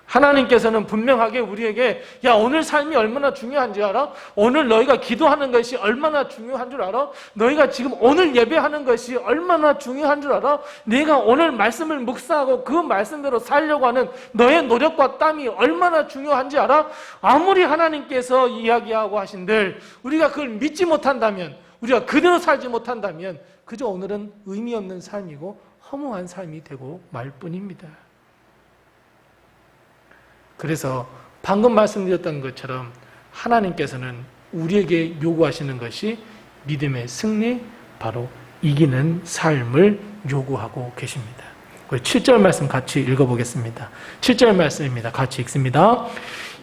하나님께서는 분명하게 우리에게 오늘 삶이 얼마나 중요한 줄 알아? 오늘 너희가 기도하는 것이 얼마나 중요한 줄 알아? 너희가 지금 오늘 예배하는 것이 얼마나 중요한 줄 알아? 내가 오늘 말씀을 묵상하고 그 말씀대로 살려고 하는 너의 노력과 땀이 얼마나 중요한지 알아? 아무리 하나님께서 이야기하고 하신들 우리가 그걸 믿지 못한다면, 우리가 그대로 살지 못한다면 그저 오늘은 의미 없는 삶이고 허무한 삶이 되고 말 뿐입니다. 그래서 방금 말씀드렸던 것처럼 하나님께서는 우리에게 요구하시는 것이 믿음의 승리, 바로 이기는 삶을 요구하고 계십니다. 7절 말씀 같이 읽어보겠습니다. 7절 말씀입니다. 같이 읽습니다.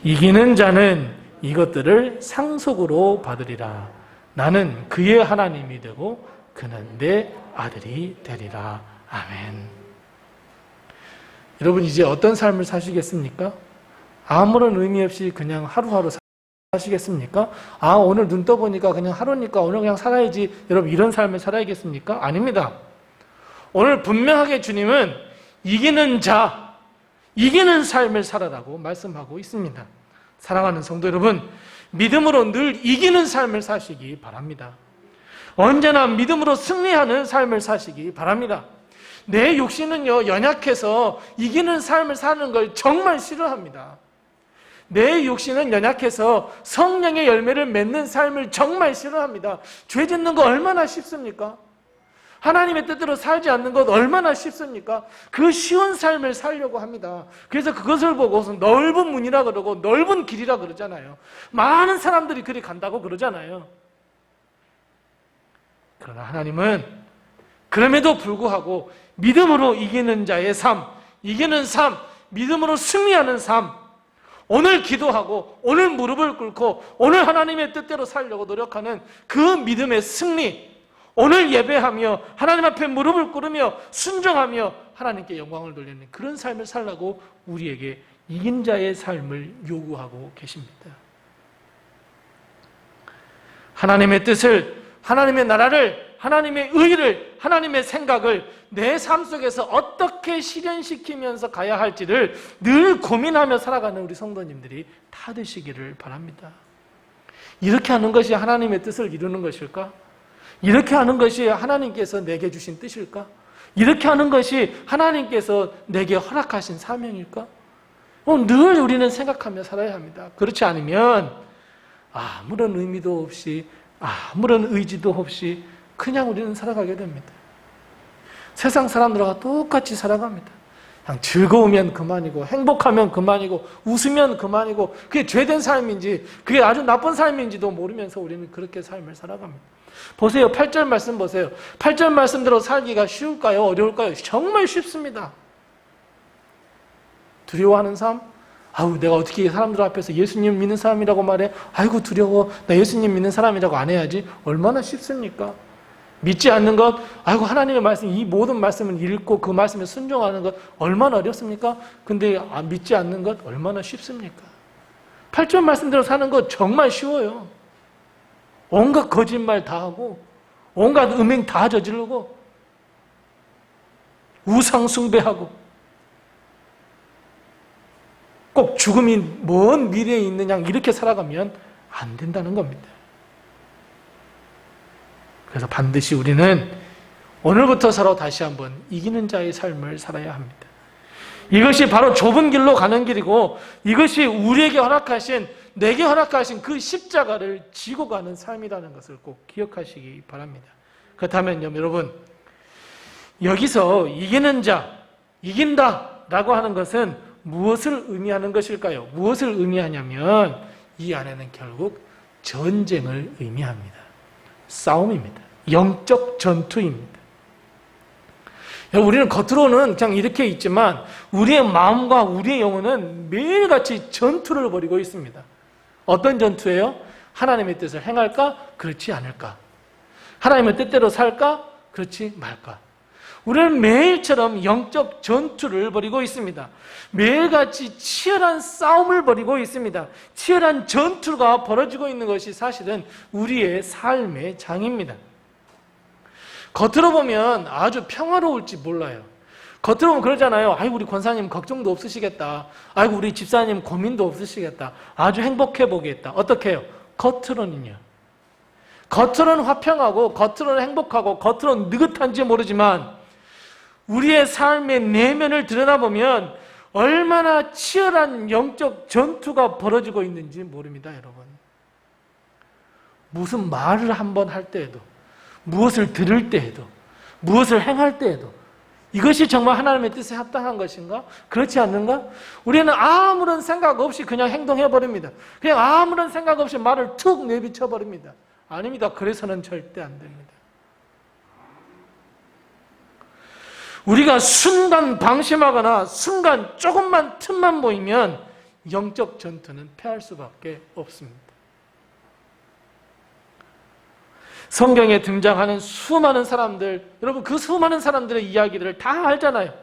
이기는 자는 이것들을 상속으로 받으리라. 나는 그의 하나님이 되고 그는 내 아들이 되리라. 아멘. 여러분, 이제 어떤 삶을 사시겠습니까? 아무런 의미 없이 그냥 하루하루 사시겠습니까? 오늘 눈 떠보니까 그냥 하루니까 오늘 그냥 살아야지, 여러분 이런 삶을 살아야겠습니까? 아닙니다. 오늘 분명하게 주님은 이기는 자, 이기는 삶을 살아라고 말씀하고 있습니다. 사랑하는 성도 여러분, 믿음으로 늘 이기는 삶을 사시기 바랍니다. 언제나 믿음으로 승리하는 삶을 사시기 바랍니다. 내 육신은요, 연약해서 이기는 삶을 사는 걸 정말 싫어합니다. 내 육신은 연약해서 성령의 열매를 맺는 삶을 정말 싫어합니다. 죄 짓는 거 얼마나 쉽습니까? 하나님의 뜻대로 살지 않는 것 얼마나 쉽습니까? 그 쉬운 삶을 살려고 합니다. 그래서 그것을 보고서 넓은 문이라 그러고 넓은 길이라 그러잖아요. 많은 사람들이 그리 간다고 그러잖아요. 그러나 하나님은 그럼에도 불구하고 믿음으로 이기는 자의 삶, 이기는 삶, 믿음으로 승리하는 삶, 오늘 기도하고 오늘 무릎을 꿇고 오늘 하나님의 뜻대로 살려고 노력하는 그 믿음의 승리, 오늘 예배하며 하나님 앞에 무릎을 꿇으며 순종하며 하나님께 영광을 돌리는 그런 삶을 살라고 우리에게 이긴 자의 삶을 요구하고 계십니다. 하나님의 뜻을, 하나님의 나라를, 하나님의 의를, 하나님의 생각을 내 삶 속에서 어떻게 실현시키면서 가야 할지를 늘 고민하며 살아가는 우리 성도님들이 다 되시기를 바랍니다. 이렇게 하는 것이 하나님의 뜻을 이루는 것일까? 이렇게 하는 것이 하나님께서 내게 주신 뜻일까? 이렇게 하는 것이 하나님께서 내게 허락하신 사명일까? 늘 우리는 생각하며 살아야 합니다. 그렇지 않으면 아무런 의미도 없이 아무런 의지도 없이 그냥 우리는 살아가게 됩니다. 세상 사람들과 똑같이 살아갑니다. 그냥 즐거우면 그만이고 행복하면 그만이고 웃으면 그만이고 그게 죄된 삶인지 그게 아주 나쁜 삶인지도 모르면서 우리는 그렇게 삶을 살아갑니다. 보세요. 8절 말씀 보세요. 8절 말씀대로 살기가 쉬울까요? 어려울까요? 정말 쉽습니다. 두려워하는 삶? 내가 어떻게 사람들 앞에서 예수님 믿는 사람이라고 말해? 아이고 두려워. 나 예수님 믿는 사람이라고 안 해야지. 얼마나 쉽습니까? 믿지 않는 것, 하나님의 말씀, 이 모든 말씀을 읽고 그 말씀에 순종하는 것 얼마나 어렵습니까? 근데 믿지 않는 것 얼마나 쉽습니까? 8절 말씀대로 사는 것 정말 쉬워요. 온갖 거짓말 다 하고 온갖 음행 다 저지르고 우상 숭배하고 꼭 죽음이 먼 미래에 있느냐 이렇게 살아가면 안 된다는 겁니다. 그래서 반드시 우리는 오늘부터서로 다시 한번 이기는 자의 삶을 살아야 합니다. 이것이 바로 좁은 길로 가는 길이고 이것이 우리에게 허락하신, 내게 허락하신 그 십자가를 지고 가는 삶이라는 것을 꼭 기억하시기 바랍니다. 그렇다면요, 여러분, 여기서 이기는 자, 이긴다라고 하는 것은 무엇을 의미하는 것일까요? 무엇을 의미하냐면 이 안에는 결국 전쟁을 의미합니다. 싸움입니다. 영적 전투입니다. 우리는 겉으로는 그냥 이렇게 있지만 우리의 마음과 우리의 영혼은 매일같이 전투를 벌이고 있습니다. 어떤 전투예요? 하나님의 뜻을 행할까? 그렇지 않을까? 하나님의 뜻대로 살까? 그렇지 말까? 우리는 매일처럼 영적 전투를 벌이고 있습니다. 매일같이 치열한 싸움을 벌이고 있습니다. 치열한 전투가 벌어지고 있는 것이 사실은 우리의 삶의 장입니다. 겉으로 보면 아주 평화로울지 몰라요. 겉으로 보면 그러잖아요. 우리 권사님 걱정도 없으시겠다. 우리 집사님 고민도 없으시겠다. 아주 행복해 보겠다. 어떻게 해요? 겉으로는요. 겉으로는 화평하고 겉으로는 행복하고 겉으로는 느긋한지 모르지만 우리의 삶의 내면을 들여다보면 얼마나 치열한 영적 전투가 벌어지고 있는지 모릅니다, 여러분. 무슨 말을 한번 할 때에도, 무엇을 들을 때에도, 무엇을 행할 때에도 이것이 정말 하나님의 뜻에 합당한 것인가? 그렇지 않는가? 우리는 아무런 생각 없이 그냥 행동해버립니다. 그냥 아무런 생각 없이 말을 툭 내비쳐버립니다. 아닙니다. 그래서는 절대 안 됩니다. 우리가 순간 방심하거나 순간 조금만 틈만 보이면 영적 전투는 패할 수밖에 없습니다. 성경에 등장하는 수많은 사람들, 여러분 그 수많은 사람들의 이야기들을 다 알잖아요.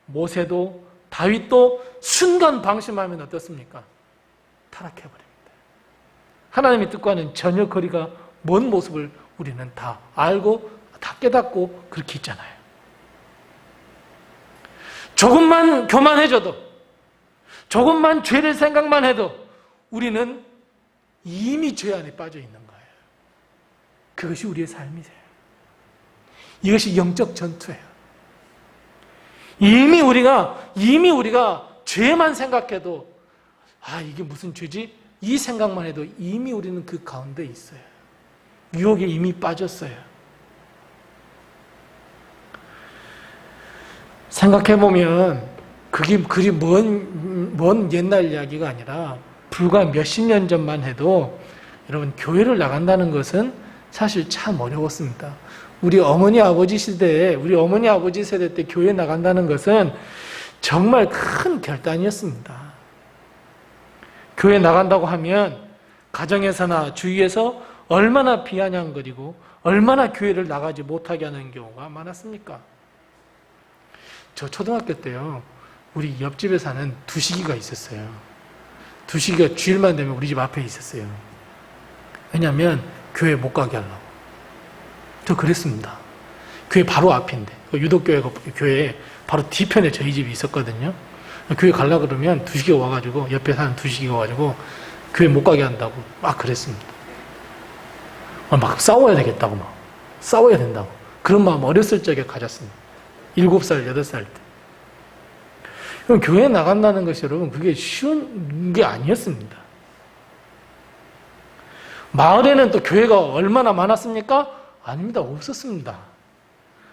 모세도 다윗도 순간 방심하면 어떻습니까? 타락해버립니다. 하나님의 뜻과는 전혀 거리가 먼 모습을 우리는 다 알고 다 깨닫고 그렇게 있잖아요. 조금만 교만해져도, 조금만 죄를 생각만 해도 우리는 이미 죄 안에 빠져 있는 거예요. 그것이 우리의 삶이세요. 이것이 영적 전투예요. 이미 우리가 죄만 생각해도 이게 무슨 죄지? 이 생각만 해도 이미 우리는 그 가운데 있어요. 유혹에 이미 빠졌어요. 생각해보면 그게 그리 먼 옛날 이야기가 아니라 불과 몇십 년 전만 해도 여러분 교회를 나간다는 것은 사실 참 어려웠습니다. 우리 어머니 아버지 시대에 우리 어머니 아버지 세대 때 교회 나간다는 것은 정말 큰 결단이었습니다. 교회 나간다고 하면 가정에서나 주위에서 얼마나 비아냥거리고 얼마나 교회를 나가지 못하게 하는 경우가 많았습니까? 저 초등학교 때요, 우리 옆집에 사는 두식이가 있었어요. 두식이가 주일만 되면 우리 집 앞에 있었어요. 왜냐하면 교회 못 가게 하려고. 저 그랬습니다. 교회 바로 앞인데, 유독교회가 교회 바로 뒤편에 저희 집이 있었거든요. 교회 가려고 그러면 두식이가 와가지고, 옆에 사는 두식이가 와가지고 교회 못 가게 한다고 막 그랬습니다. 막 싸워야 되겠다고, 막 싸워야 된다고 그런 마음 어렸을 적에 가졌습니다. 7살, 8살 때. 그럼 교회 나간다는 것이 여러분 그게 쉬운 게 아니었습니다. 마을에는 또 교회가 얼마나 많았습니까? 아닙니다. 없었습니다.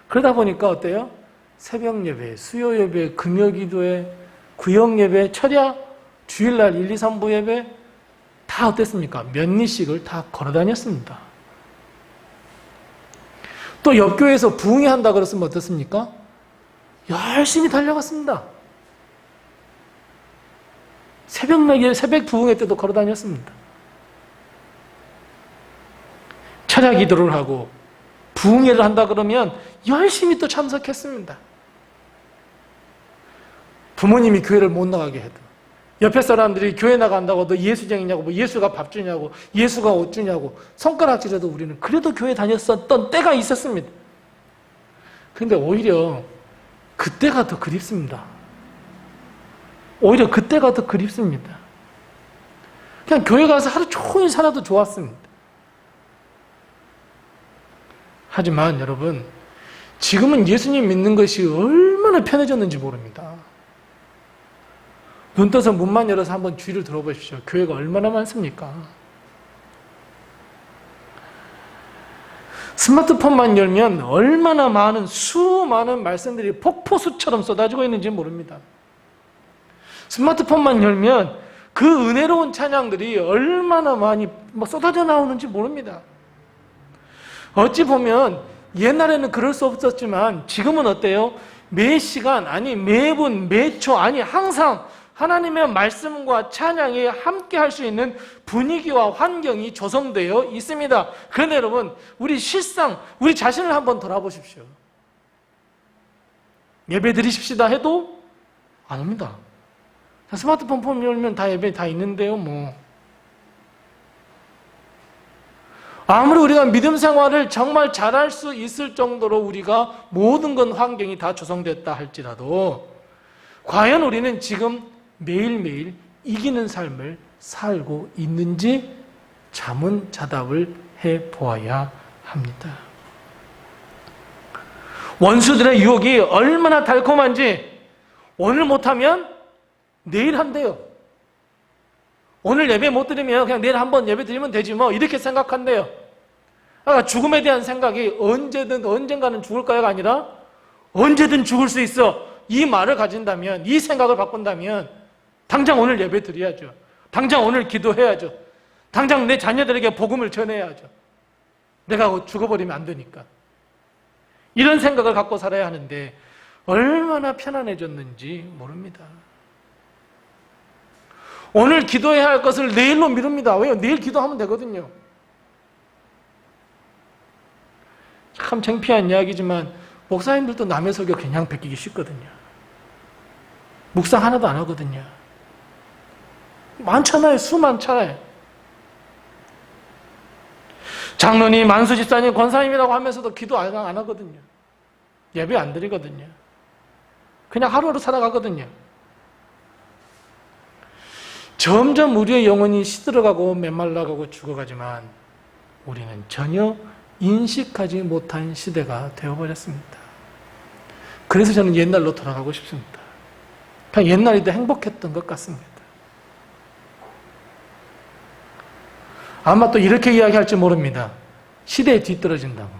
그러다 보니까 어때요? 새벽 예배, 수요 예배, 금요 기도회, 구역 예배, 철야, 주일날 1, 2, 3부 예배 다 어땠습니까? 몇 리씩을 다 걸어 다녔습니다. 또 옆교회에서 부흥회 한다 그랬으면 어떻습니까? 열심히 달려갔습니다. 새벽 부흥회 때도 걸어 다녔습니다. 철야 기도를 하고 부흥회를 한다 그러면 열심히 또 참석했습니다. 부모님이 교회를 못 나가게 해도 옆에 사람들이 교회 나간다고 너 예수쟁이냐고, 뭐 예수가 밥 주냐고, 예수가 옷 주냐고 손가락질해도 우리는 그래도 교회 다녔었던 때가 있었습니다. 그런데 오히려 그때가 더 그립습니다. 오히려 그때가 더 그립습니다. 그냥 교회 가서 하루 종일 살아도 좋았습니다. 하지만 여러분, 지금은 예수님 믿는 것이 얼마나 편해졌는지 모릅니다. 눈 떠서 문만 열어서 한번 주위를 들어보십시오. 교회가 얼마나 많습니까? 스마트폰만 열면 얼마나 많은 수많은 말씀들이 폭포수처럼 쏟아지고 있는지 모릅니다. 스마트폰만 열면 그 은혜로운 찬양들이 얼마나 많이 쏟아져 나오는지 모릅니다. 어찌 보면 옛날에는 그럴 수 없었지만 지금은 어때요? 매 시간, 아니 매분, 매초, 아니 항상 하나님의 말씀과 찬양이 함께 할 수 있는 분위기와 환경이 조성되어 있습니다. 그런데 여러분, 우리 실상 우리 자신을 한번 돌아보십시오. 예배 드리십시다 해도 안 옵니다. 스마트폰 폰 열면 다 예배 다 있는데요, 뭐. 아무리 우리가 믿음 생활을 정말 잘할 수 있을 정도로 우리가 모든 건 환경이 다 조성됐다 할지라도 과연 우리는 지금 매일매일 이기는 삶을 살고 있는지 자문자답을 해보아야 합니다. 원수들의 유혹이 얼마나 달콤한지 오늘 못하면 내일 한대요. 오늘 예배 못 드리면 그냥 내일 한번 예배 드리면 되지 뭐 이렇게 생각한대요. 그러니까 죽음에 대한 생각이 언젠가는 죽을 거야가 아니라 언제든 죽을 수 있어. 이 말을 가진다면, 이 생각을 바꾼다면 당장 오늘 예배 드려야죠. 당장 오늘 기도해야죠. 당장 내 자녀들에게 복음을 전해야죠. 내가 죽어버리면 안 되니까. 이런 생각을 갖고 살아야 하는데 얼마나 편안해졌는지 모릅니다. 오늘 기도해야 할 것을 내일로 미룹니다. 왜요? 내일 기도하면 되거든요. 참 창피한 이야기지만 목사님들도 남의 설교 그냥 베끼기 쉽거든요. 묵상 하나도 안 하거든요. 많잖아요. 수많잖아요. 장로님, 만수집사님, 권사님이라고 하면서도 기도 안 하거든요. 예배 안 드리거든요. 그냥 하루하루 살아가거든요. 점점 우리의 영혼이 시들어가고 메말라가고 죽어가지만 우리는 전혀 인식하지 못한 시대가 되어버렸습니다. 그래서 저는 옛날로 돌아가고 싶습니다. 그냥 옛날이 더 행복했던 것 같습니다. 아마 또 이렇게 이야기할지 모릅니다. 시대에 뒤떨어진다고.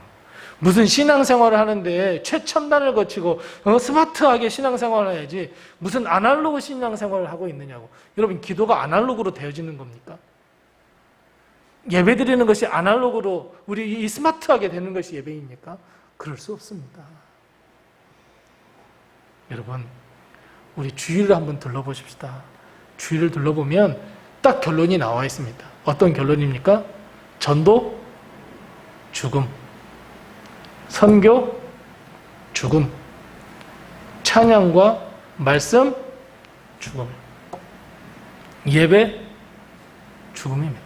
무슨 신앙생활을 하는데 최첨단을 거치고 스마트하게 신앙생활을 해야지 무슨 아날로그 신앙생활을 하고 있느냐고. 여러분, 기도가 아날로그로 되어지는 겁니까? 예배드리는 것이 아날로그로 우리 이 스마트하게 되는 것이 예배입니까? 그럴 수 없습니다. 여러분, 우리 주위를 한번 둘러보십시다. 주위를 둘러보면 딱 결론이 나와 있습니다. 어떤 결론입니까? 전도, 죽음. 선교, 죽음. 찬양과 말씀, 죽음. 예배, 죽음입니다.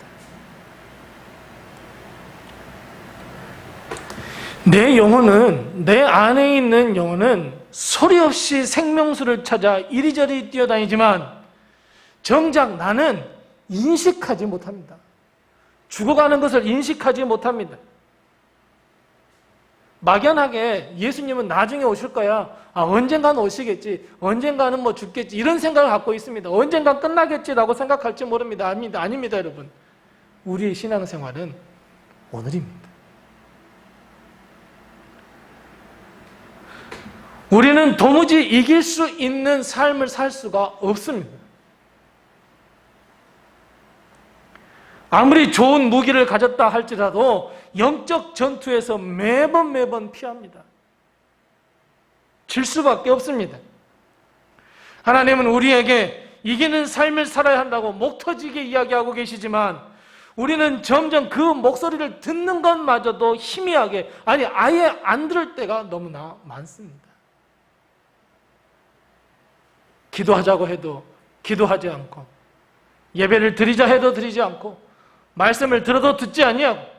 내 영혼은, 내 안에 있는 영혼은 소리 없이 생명수를 찾아 이리저리 뛰어다니지만 정작 나는 인식하지 못합니다. 죽어가는 것을 인식하지 못합니다. 막연하게 예수님은 나중에 오실 거야. 언젠가는 오시겠지. 언젠가는 뭐 죽겠지. 이런 생각을 갖고 있습니다. 언젠가 끝나겠지라고 생각할지 모릅니다. 아닙니다, 여러분. 우리의 신앙생활은 오늘입니다. 우리는 도무지 이길 수 있는 삶을 살 수가 없습니다. 아무리 좋은 무기를 가졌다 할지라도 영적 전투에서 매번 피합니다. 질 수밖에 없습니다. 하나님은 우리에게 이기는 삶을 살아야 한다고 목 터지게 이야기하고 계시지만 우리는 점점 그 목소리를 듣는 것마저도 희미하게, 아예 안 들을 때가 너무나 많습니다. 기도하자고 해도 기도하지 않고, 예배를 드리자 해도 드리지 않고, 말씀을 들어도 듣지 아니하고,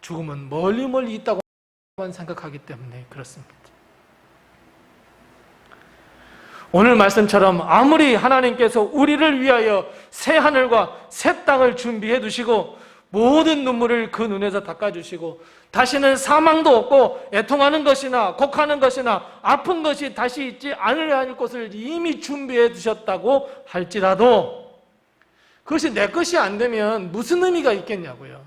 죽음은 멀리 있다고만 생각하기 때문에 그렇습니다. 오늘 말씀처럼 아무리 하나님께서 우리를 위하여 새 하늘과 새 땅을 준비해 두시고 모든 눈물을 그 눈에서 닦아주시고 다시는 사망도 없고 애통하는 것이나 곡하는 것이나 아픈 것이 다시 있지 않으려 할 것을 이미 준비해 두셨다고 할지라도 그것이 내 것이 안 되면 무슨 의미가 있겠냐고요.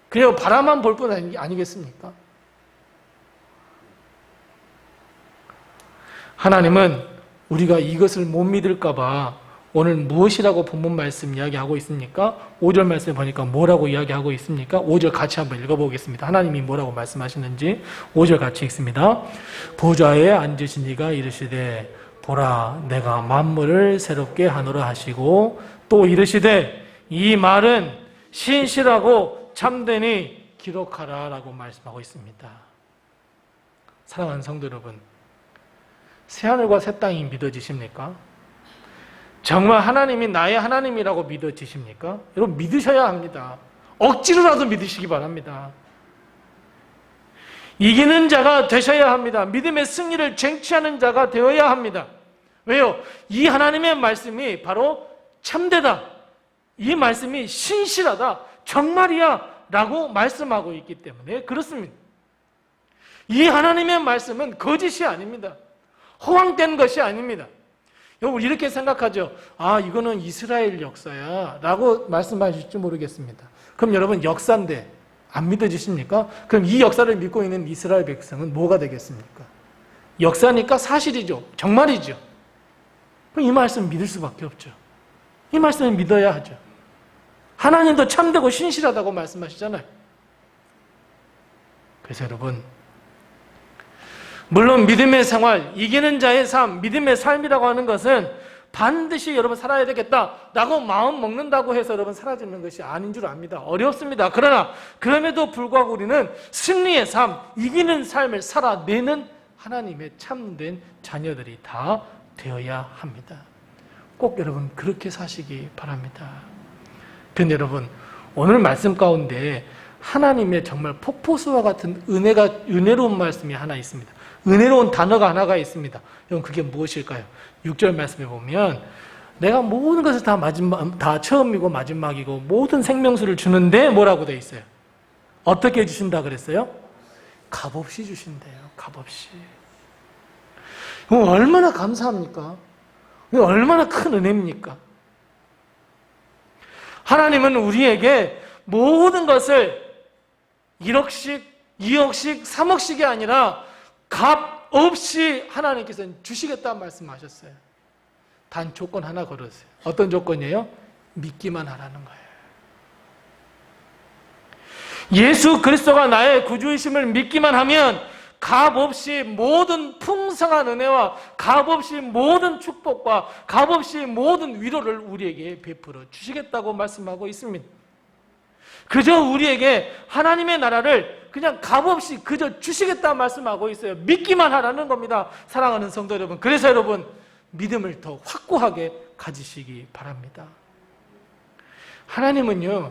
그냥 바라만 볼 뿐 아니겠습니까? 하나님은 우리가 이것을 못 믿을까 봐 오늘 무엇이라고 본문 말씀 이야기하고 있습니까? 5절 말씀에 보니까 뭐라고 이야기하고 있습니까? 5절 같이 한번 읽어보겠습니다. 하나님이 뭐라고 말씀하시는지 5절 같이 읽습니다. 보좌에 앉으신 이가 이르시되 보라 내가 만물을 새롭게 하노라 하시고 또 이르시되 이 말은 신실하고 참되니 기록하라 라고 말씀하고 있습니다. 사랑하는 성도 여러분, 새하늘과 새 땅이 믿어지십니까? 정말 하나님이 나의 하나님이라고 믿어지십니까? 여러분 믿으셔야 합니다. 억지로라도 믿으시기 바랍니다. 이기는 자가 되셔야 합니다. 믿음의 승리를 쟁취하는 자가 되어야 합니다. 왜요? 이 하나님의 말씀이 바로 참되다. 이 말씀이 신실하다. 정말이야 라고 말씀하고 있기 때문에 그렇습니다. 이 하나님의 말씀은 거짓이 아닙니다. 허황된 것이 아닙니다. 여러분 이렇게 생각하죠. 이거는 이스라엘 역사야 라고 말씀하실지 모르겠습니다. 그럼 여러분 역사인데 안 믿어지십니까? 그럼 이 역사를 믿고 있는 이스라엘 백성은 뭐가 되겠습니까? 역사니까 사실이죠. 정말이죠. 그럼 이 말씀 믿을 수밖에 없죠. 이 말씀을 믿어야 하죠. 하나님도 참되고 신실하다고 말씀하시잖아요. 그래서 여러분 물론 믿음의 생활, 이기는 자의 삶, 믿음의 삶이라고 하는 것은 반드시 여러분 살아야 되겠다라고 마음 먹는다고 해서 여러분 사라지는 것이 아닌 줄 압니다. 어렵습니다. 그러나 그럼에도 불구하고 우리는 승리의 삶, 이기는 삶을 살아내는 하나님의 참된 자녀들이 다 되어야 합니다. 꼭 여러분 그렇게 사시기 바랍니다. 그런데 여러분 오늘 말씀 가운데 하나님의 정말 폭포수와 같은 은혜로운 말씀이 하나 있습니다. 은혜로운 단어가 하나가 있습니다. 여러분 그게 무엇일까요? 6절 말씀에 보면 내가 모든 것을 다 처음이고 마지막이고 모든 생명수를 주는데 뭐라고 돼 있어요? 어떻게 주신다 그랬어요? 값없이 주신대요. 값없이. 얼마나 감사합니까? 얼마나 큰 은혜입니까? 하나님은 우리에게 모든 것을 1억씩, 2억씩, 3억씩이 아니라 값 없이 하나님께서는 주시겠다는 말씀하셨어요. 단 조건 하나 걸었어요. 어떤 조건이에요? 믿기만 하라는 거예요. 예수 그리스도가 나의 구주이심을 믿기만 하면 값 없이 모든 풍성한 은혜와 값 없이 모든 축복과 값 없이 모든 위로를 우리에게 베풀어 주시겠다고 말씀하고 있습니다. 그저 우리에게 하나님의 나라를 그냥 값 없이 그저 주시겠다 말씀하고 있어요. 믿기만 하라는 겁니다. 사랑하는 성도 여러분, 그래서 여러분 믿음을 더 확고하게 가지시기 바랍니다. 하나님은요,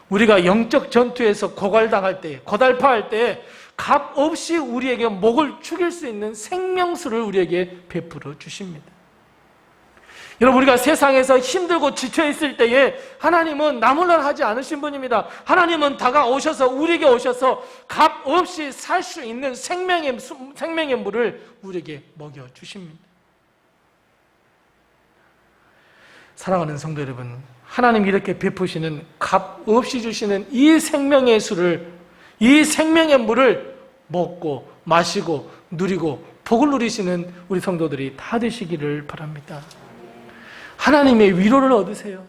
우리가 영적 전투에서 고갈당할 때, 고달파할 때 값 없이 우리에게 목을 축일 수 있는 생명수를 우리에게 베풀어 주십니다. 여러분, 우리가 세상에서 힘들고 지쳐 있을 때에 하나님은 나몰라라 하지 않으신 분입니다. 하나님은 다가오셔서 우리에게 오셔서 값 없이 살 수 있는 생명의 물을 우리에게 먹여 주십니다. 사랑하는 성도 여러분, 하나님이 이렇게 베푸시는 값 없이 주시는 이 생명의 수를, 이 생명의 물을 먹고 마시고 누리고 복을 누리시는 우리 성도들이 다 되시기를 바랍니다. 하나님의 위로를 얻으세요.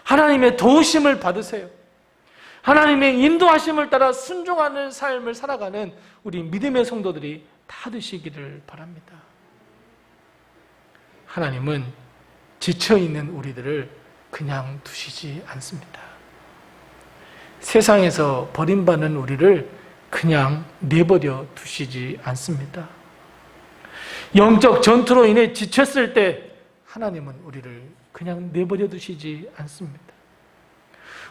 하나님의 도우심을 받으세요. 하나님의 인도하심을 따라 순종하는 삶을 살아가는 우리 믿음의 성도들이 다 되시기를 바랍니다. 하나님은 지쳐있는 우리들을 그냥 두시지 않습니다. 세상에서 버림받는 우리를 그냥 내버려 두시지 않습니다. 영적 전투로 인해 지쳤을 때 하나님은 우리를 그냥 내버려 두시지 않습니다.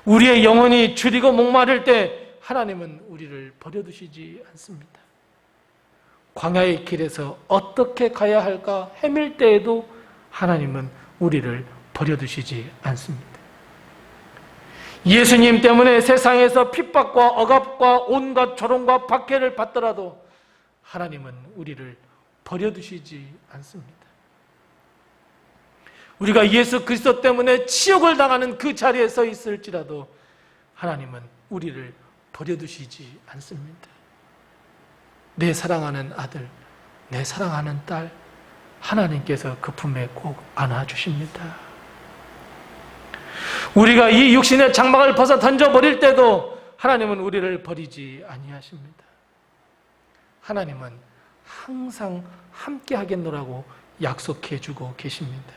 우리의 영혼이 줄이고 목마를 때 하나님은 우리를 버려두시지 않습니다. 광야의 길에서 어떻게 가야 할까 헤맬 때에도 하나님은 우리를 버려두시지 않습니다. 예수님 때문에 세상에서 핍박과 억압과 온갖 조롱과 박해를 받더라도 하나님은 우리를 버려두시지 않습니다. 우리가 예수 그리스도 때문에 치욕을 당하는 그 자리에 서 있을지라도 하나님은 우리를 버려두시지 않습니다. 내 사랑하는 아들, 내 사랑하는 딸, 하나님께서 그 품에 꼭 안아주십니다. 우리가 이 육신의 장막을 벗어 던져버릴 때도 하나님은 우리를 버리지 아니하십니다. 하나님은 항상 함께 하겠노라고 약속해주고 계십니다.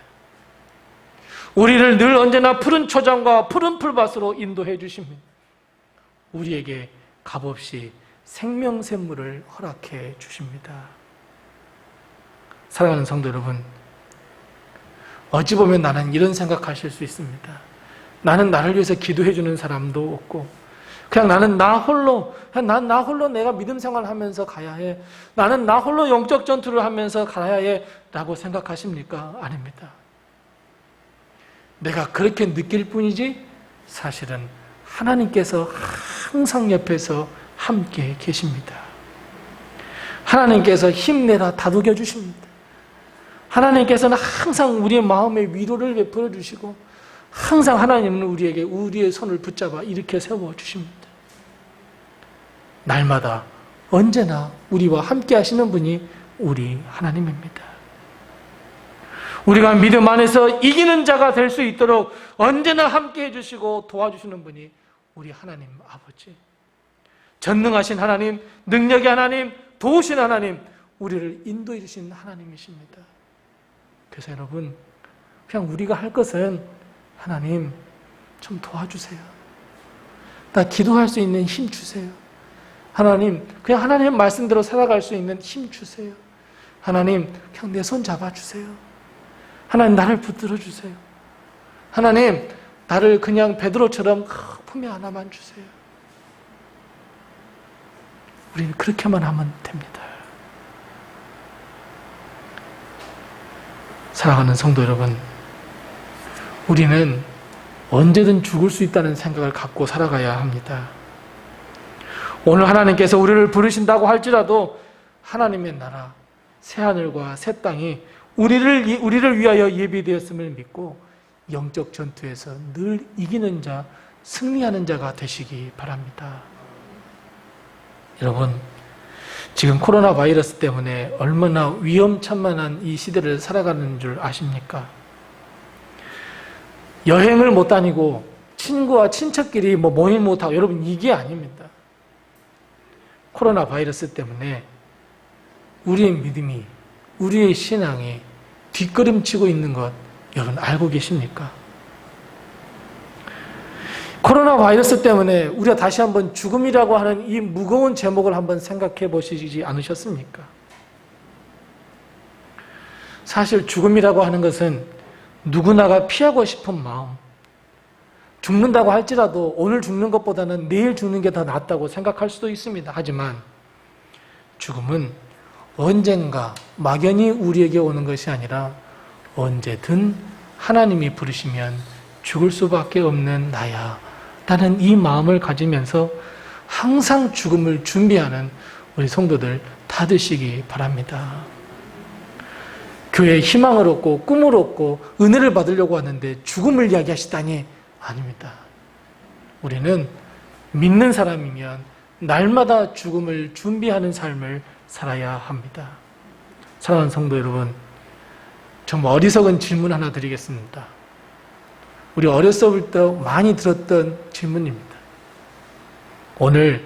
우리를 늘 언제나 푸른 초장과 푸른 풀밭으로 인도해 주십니다. 우리에게 값없이 생명샘물을 허락해 주십니다. 사랑하는 성도 여러분, 어찌 보면 나는 이런 생각하실 수 있습니다. 나는 나를 위해서 기도해 주는 사람도 없고 그냥 나는 나 홀로 내가 믿음 생활하면서 가야 해. 나는 나 홀로 영적 전투를 하면서 가야 해 라고 생각하십니까? 아닙니다. 내가 그렇게 느낄 뿐이지 사실은 하나님께서 항상 옆에서 함께 계십니다. 하나님께서 힘내라 다독여 주십니다. 하나님께서는 항상 우리의 마음에 위로를 베풀어 주시고 항상 하나님은 우리에게 우리의 손을 붙잡아 일으켜 세워 주십니다. 날마다 언제나 우리와 함께 하시는 분이 우리 하나님입니다. 우리가 믿음 안에서 이기는 자가 될 수 있도록 언제나 함께 해주시고 도와주시는 분이 우리 하나님 아버지, 전능하신 하나님, 능력의 하나님, 도우신 하나님, 우리를 인도해 주신 하나님이십니다. 그래서 여러분, 그냥 우리가 할 것은 하나님 좀 도와주세요. 나 기도할 수 있는 힘 주세요. 하나님, 그냥 하나님 말씀대로 살아갈 수 있는 힘 주세요. 하나님, 그냥 내 손 잡아주세요. 하나님, 나를 붙들어 주세요. 하나님, 나를 그냥 베드로처럼 품에 안아만 주세요. 우리는 그렇게만 하면 됩니다. 사랑하는 성도 여러분, 우리는 언제든 죽을 수 있다는 생각을 갖고 살아가야 합니다. 오늘 하나님께서 우리를 부르신다고 할지라도 하나님의 나라, 새하늘과 새 땅이 우리를 위하여 예비되었음을 믿고 영적 전투에서 늘 이기는 자, 승리하는 자가 되시기 바랍니다. 여러분, 지금 코로나 바이러스 때문에 얼마나 위험천만한 이 시대를 살아가는 줄 아십니까? 여행을 못 다니고 친구와 친척끼리 모임 못하고, 여러분, 이게 아닙니다. 코로나 바이러스 때문에 우리의 믿음이, 우리의 신앙이 뒷걸음치고 있는 것 여러분 알고 계십니까? 코로나 바이러스 때문에 우리가 다시 한번 죽음이라고 하는 이 무거운 제목을 한번 생각해 보시지 않으셨습니까? 사실 죽음이라고 하는 것은 누구나가 피하고 싶은 마음, 죽는다고 할지라도 오늘 죽는 것보다는 내일 죽는 게 더 낫다고 생각할 수도 있습니다. 하지만 죽음은 언젠가 막연히 우리에게 오는 것이 아니라 언제든 하나님이 부르시면 죽을 수밖에 없는 나야 라는 이 마음을 가지면서 항상 죽음을 준비하는 우리 성도들 다 되시기 바랍니다. 교회에 희망을 얻고 꿈을 얻고 은혜를 받으려고 하는데 죽음을 이야기하시다니 아닙니다. 우리는 믿는 사람이면 날마다 죽음을 준비하는 삶을 살아야 합니다. 사랑하는 성도 여러분, 정말 어리석은 질문 하나 드리겠습니다. 우리 어렸을 때 많이 들었던 질문입니다. 오늘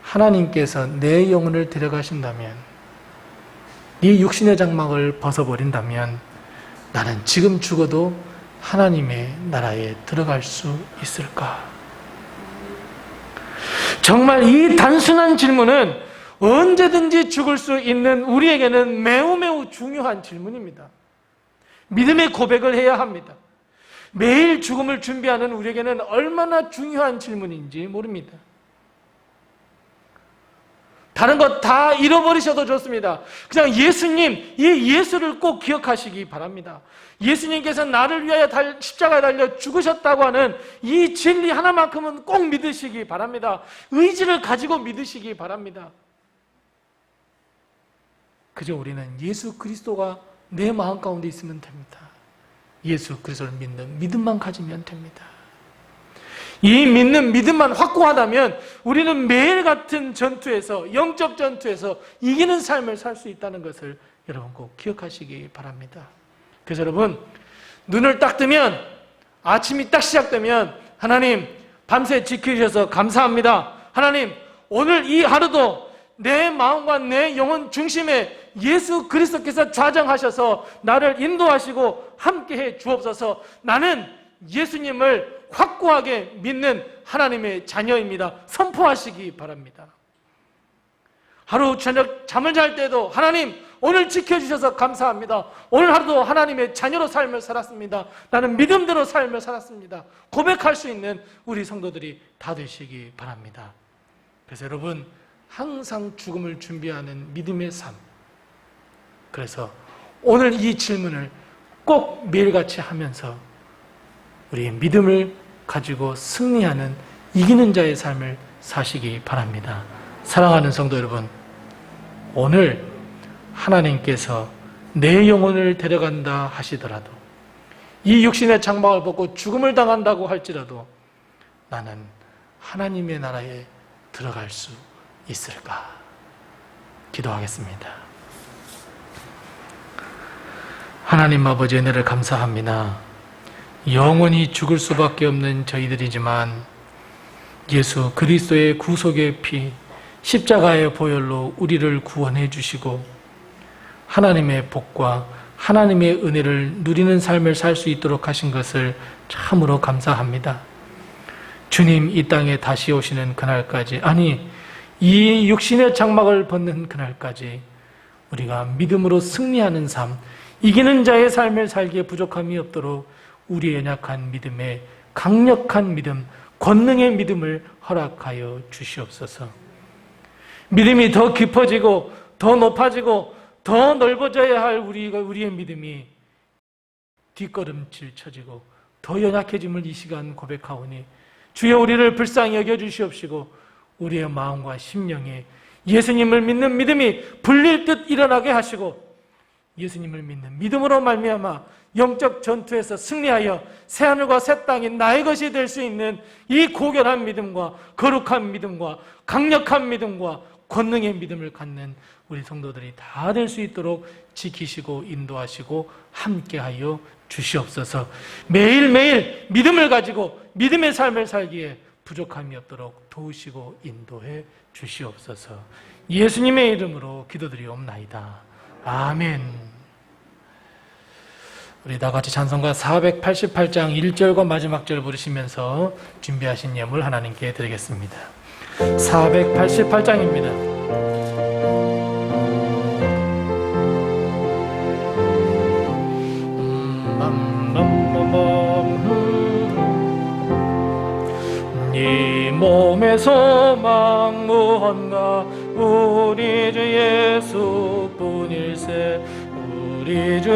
하나님께서 내 영혼을 데려가신다면, 네 육신의 장막을 벗어버린다면 나는 지금 죽어도 하나님의 나라에 들어갈 수 있을까? 정말 이 단순한 질문은 언제든지 죽을 수 있는 우리에게는 매우 중요한 질문입니다. 믿음의 고백을 해야 합니다. 매일 죽음을 준비하는 우리에게는 얼마나 중요한 질문인지 모릅니다. 다른 것 다 잃어버리셔도 좋습니다. 그냥 예수님, 이 예수를 꼭 기억하시기 바랍니다. 예수님께서 나를 위하여 십자가에 달려 죽으셨다고 하는 이 진리 하나만큼은 꼭 믿으시기 바랍니다. 의지를 가지고 믿으시기 바랍니다. 그저 우리는 예수 그리스도가 내 마음 가운데 있으면 됩니다. 예수 그리스도를 믿는 믿음만 가지면 됩니다. 이 믿는 믿음만 확고하다면 우리는 매일 같은 전투에서, 영적 전투에서 이기는 삶을 살 수 있다는 것을 여러분 꼭 기억하시기 바랍니다. 그래서 여러분, 눈을 딱 뜨면, 아침이 딱 시작되면 하나님 밤새 지켜주셔서 감사합니다. 하나님 오늘 이 하루도 내 마음과 내 영혼 중심에 예수 그리스도께서 좌정하셔서 나를 인도하시고 함께해 주옵소서. 나는 예수님을 확고하게 믿는 하나님의 자녀입니다. 선포하시기 바랍니다. 하루 저녁 잠을 잘 때도 하나님 오늘 지켜주셔서 감사합니다. 오늘 하루도 하나님의 자녀로 삶을 살았습니다. 나는 믿음대로 삶을 살았습니다. 고백할 수 있는 우리 성도들이 다 되시기 바랍니다. 그래서 여러분, 항상 죽음을 준비하는 믿음의 삶, 그래서 오늘 이 질문을 꼭 매일같이 하면서 우리의 믿음을 가지고 승리하는 이기는 자의 삶을 사시기 바랍니다. 사랑하는 성도 여러분, 오늘 하나님께서 내 영혼을 데려간다 하시더라도, 이 육신의 장막을 벗고 죽음을 당한다고 할지라도 나는 하나님의 나라에 들어갈 수 있을까? 기도하겠습니다. 하나님 아버지, 은혜를 감사합니다. 영원히 죽을 수밖에 없는 저희들이지만 예수 그리스도의 구속의 피, 십자가의 보혈로 우리를 구원해 주시고 하나님의 복과 하나님의 은혜를 누리는 삶을 살 수 있도록 하신 것을 참으로 감사합니다. 주님 이 땅에 다시 오시는 그날까지, 아니 이 육신의 장막을 벗는 그날까지 우리가 믿음으로 승리하는 삶, 이기는 자의 삶을 살기에 부족함이 없도록 우리의 연약한 믿음에 강력한 믿음, 권능의 믿음을 허락하여 주시옵소서. 믿음이 더 깊어지고 더 높아지고 더 넓어져야 할 우리의 믿음이 뒷걸음질 쳐지고 더 연약해짐을 이 시간 고백하오니 주여 우리를 불쌍히 여겨주시옵시고 우리의 마음과 심령에 예수님을 믿는 믿음이 불릴 듯 일어나게 하시고 예수님을 믿는 믿음으로 말미암아 영적 전투에서 승리하여 새하늘과 새 땅이 나의 것이 될 수 있는 이 고결한 믿음과 거룩한 믿음과 강력한 믿음과 권능의 믿음을 갖는 우리 성도들이 다 될 수 있도록 지키시고 인도하시고 함께하여 주시옵소서. 매일매일 믿음을 가지고 믿음의 삶을 살기에 부족함이 없도록 도우시고 인도해 주시옵소서. 예수님의 이름으로 기도드리옵나이다. 아멘. 우리 다 같이 찬송가 488장 1절과 마지막 절 부르시면서 준비하신 예물 하나님께 드리겠습니다. 488장입니다. 이 몸의 소망 무언가 우리 주 예수뿐일세. 우리 주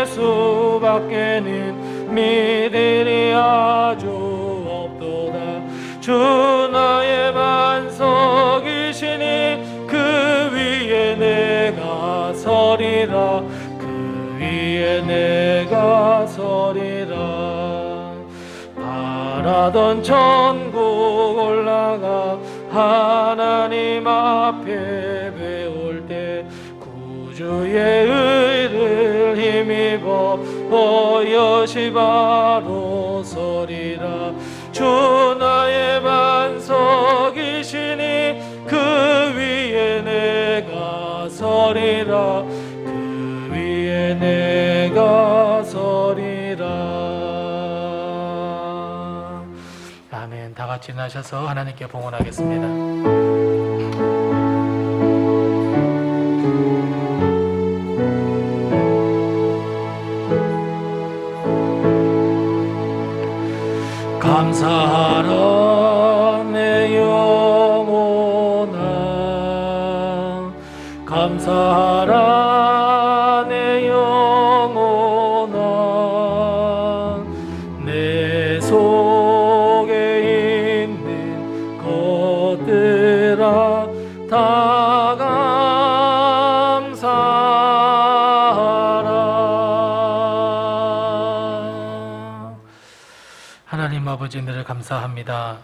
예수밖에는 믿으리 아주 없도다. 주 나의 반석이시니 그 위에 내가 서리라. 그 위에 내가 서리라. 바라던 천국 올라가 하나님 앞에 배울 때 구주의 의를 힘입어 보여시 바로 서리라. 주 나의 반석이시니 그 위에 내가 서리라. 그 위에 내가 서리라. 아멘. 다 같이 나셔서 하나님께 봉헌하겠습니다. 감사하라 내 영혼아. 감사하라 내 영혼아. 내 속에 있는 것들아 다 감사하라. 하나님 아버지, 늘 감사합니다.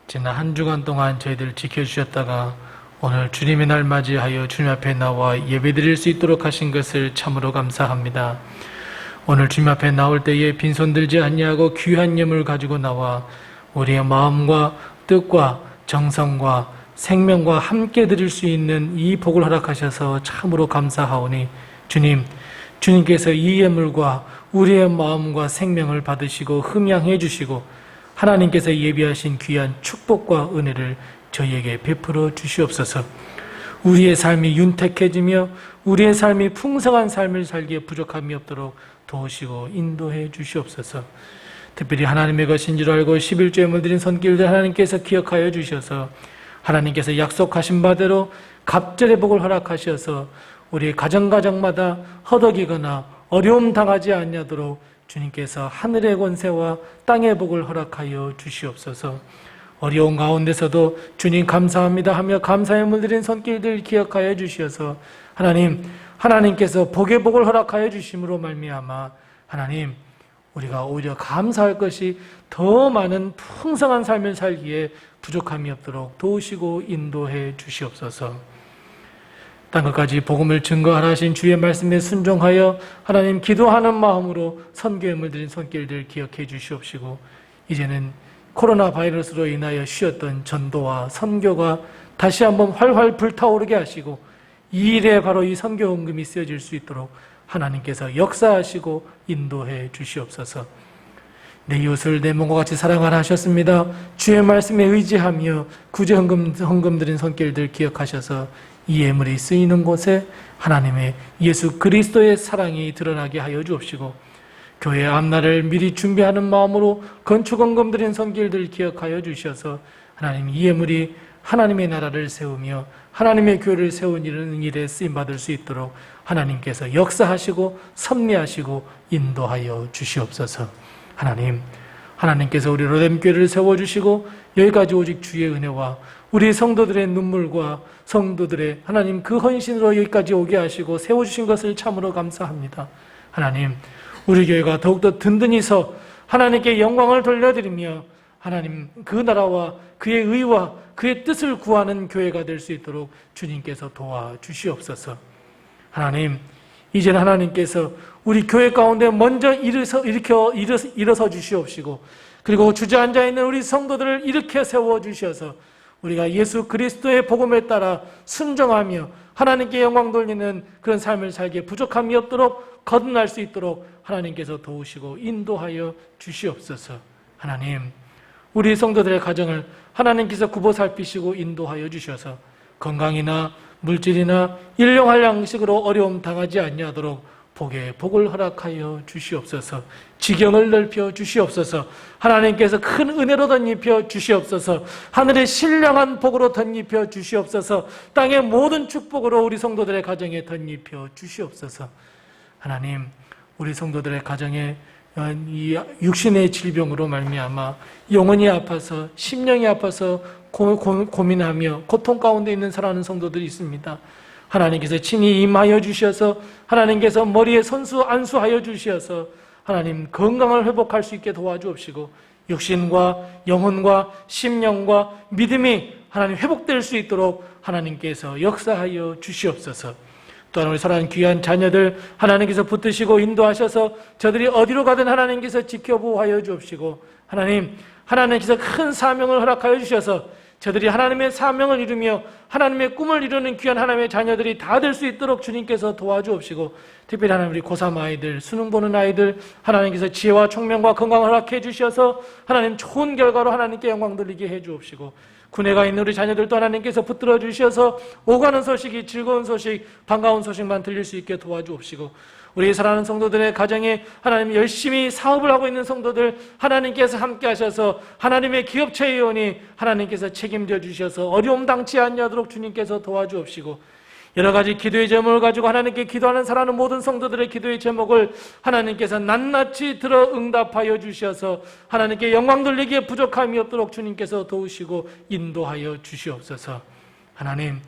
지난 한 주간 동안 저희들 지켜주셨다가 오늘 주님의 날 맞이하여 주님 앞에 나와 예배드릴 수 있도록 하신 것을 참으로 감사합니다. 오늘 주님 앞에 나올 때에 빈손 들지 아니하고 귀한 예물 가지고 나와 우리의 마음과 뜻과 정성과 생명과 함께 드릴 수 있는 이 복을 허락하셔서 참으로 감사하오니 주님께서 이 예물과 우리의 마음과 생명을 받으시고 흠양해 주시고 하나님께서 예비하신 귀한 축복과 은혜를 저희에게 베풀어 주시옵소서. 우리의 삶이 윤택해지며 우리의 삶이 풍성한 삶을 살기에 부족함이 없도록 도우시고 인도해 주시옵소서. 특별히 하나님의 것인 줄 알고 11조에 드린 손길들 하나님께서 기억하여 주셔서 하나님께서 약속하신 바대로 갑절의 복을 허락하셔서 우리 가정마다 허덕이거나 어려움 당하지 않냐도록 주님께서 하늘의 권세와 땅의 복을 허락하여 주시옵소서. 어려운 가운데서도 주님 감사합니다 하며 감사의 물들인 손길들 기억하여 주시어서 하나님께서 복의 복을 허락하여 주심으로 말미암아 하나님, 우리가 오히려 감사할 것이 더 많은 풍성한 삶을 살기에 부족함이 없도록 도우시고 인도해 주시옵소서. 땅끝까지 복음을 증거하라 하신 주의 말씀에 순종하여 하나님 기도하는 마음으로 선교에 물들인 손길들 기억해 주시옵시고, 이제는 코로나 바이러스로 인하여 쉬었던 전도와 선교가 다시 한번 활활 불타오르게 하시고 이 일에 바로 이 선교 헌금이 쓰여질 수 있도록 하나님께서 역사하시고 인도해 주시옵소서. 내 이웃을 내 몸과 같이 사랑하라 하셨습니다. 주의 말씀에 의지하며 구제 헌금 드린 손길들 기억하셔서 이 예물이 쓰이는 곳에 하나님의 예수 그리스도의 사랑이 드러나게 하여 주옵시고, 교회 앞날을 미리 준비하는 마음으로 건축 헌금 드린 손길들 기억하여 주셔서 하나님, 이 예물이 하나님의 나라를 세우며 하나님의 교회를 세우는 일에 쓰임받을 수 있도록 하나님께서 역사하시고 섭리하시고 인도하여 주시옵소서. 하나님, 하나님께서 우리 로뎀교회를 세워주시고 여기까지 오직 주의 은혜와 우리 성도들의 눈물과 성도들의 하나님 그 헌신으로 여기까지 오게 하시고 세워주신 것을 참으로 감사합니다. 하나님, 우리 교회가 더욱더 든든히 서 하나님께 영광을 돌려드리며 하나님 그 나라와 그의 의와 그의 뜻을 구하는 교회가 될 수 있도록 주님께서 도와주시옵소서. 하나님, 이제는 하나님께서 우리 교회 가운데 먼저 일어서 주시옵시고 그리고 주저앉아 있는 우리 성도들을 일으켜 세워주셔서 우리가 예수 그리스도의 복음에 따라 순종하며 하나님께 영광 돌리는 그런 삶을 살기에 부족함이 없도록 거듭날 수 있도록 하나님께서 도우시고 인도하여 주시옵소서. 하나님, 우리 성도들의 가정을 하나님께서 굽어 살피시고 인도하여 주셔서 건강이나 물질이나 일용할 양식으로 어려움 당하지 아니하도록 복에 복을 허락하여 주시옵소서. 지경을 넓혀 주시옵소서. 하나님께서 큰 은혜로 덧입혀 주시옵소서. 하늘의 신령한 복으로 덧입혀 주시옵소서. 땅의 모든 축복으로 우리 성도들의 가정에 덧입혀 주시옵소서. 하나님, 우리 성도들의 가정에 이 육신의 질병으로 말미암아 영혼이 아파서 심령이 아파서 고민하며 고통 가운데 있는 살아가는 성도들이 있습니다. 하나님께서 친히 임하여 주셔서 하나님께서 머리에 안수하여 주셔서 하나님 건강을 회복할 수 있게 도와주옵시고 육신과 영혼과 심령과 믿음이 하나님 회복될 수 있도록 하나님께서 역사하여 주시옵소서. 또한 우리 사랑하는 귀한 자녀들 하나님께서 붙드시고 인도하셔서 저들이 어디로 가든 하나님께서 지켜보호하여 주옵시고 하나님께서 큰 사명을 허락하여 주셔서 저들이 하나님의 사명을 이루며 하나님의 꿈을 이루는 귀한 하나님의 자녀들이 다 될 수 있도록 주님께서 도와주옵시고 특별히 하나님 우리 고3 아이들, 수능 보는 아이들 하나님께서 지혜와 총명과 건강을 허락해 주셔서 하나님 좋은 결과로 하나님께 영광 돌리게 해 주옵시고 군에 가 있는 우리 자녀들도 하나님께서 붙들어 주셔서 오가는 소식이 즐거운 소식, 반가운 소식만 들릴 수 있게 도와주옵시고 우리 사랑하는 성도들의 가정에 하나님 열심히 사업을 하고 있는 성도들 하나님께서 함께 하셔서 하나님의 기업체 회원이 하나님께서 책임져 주셔서 어려움 당치 않냐도록 주님께서 도와주옵시고 여러 가지 기도의 제목을 가지고 하나님께 기도하는 사랑하는 모든 성도들의 기도의 제목을 하나님께서 낱낱이 들어 응답하여 주셔서 하나님께 영광 돌리기에 부족함이 없도록 주님께서 도우시고 인도하여 주시옵소서. 하나님,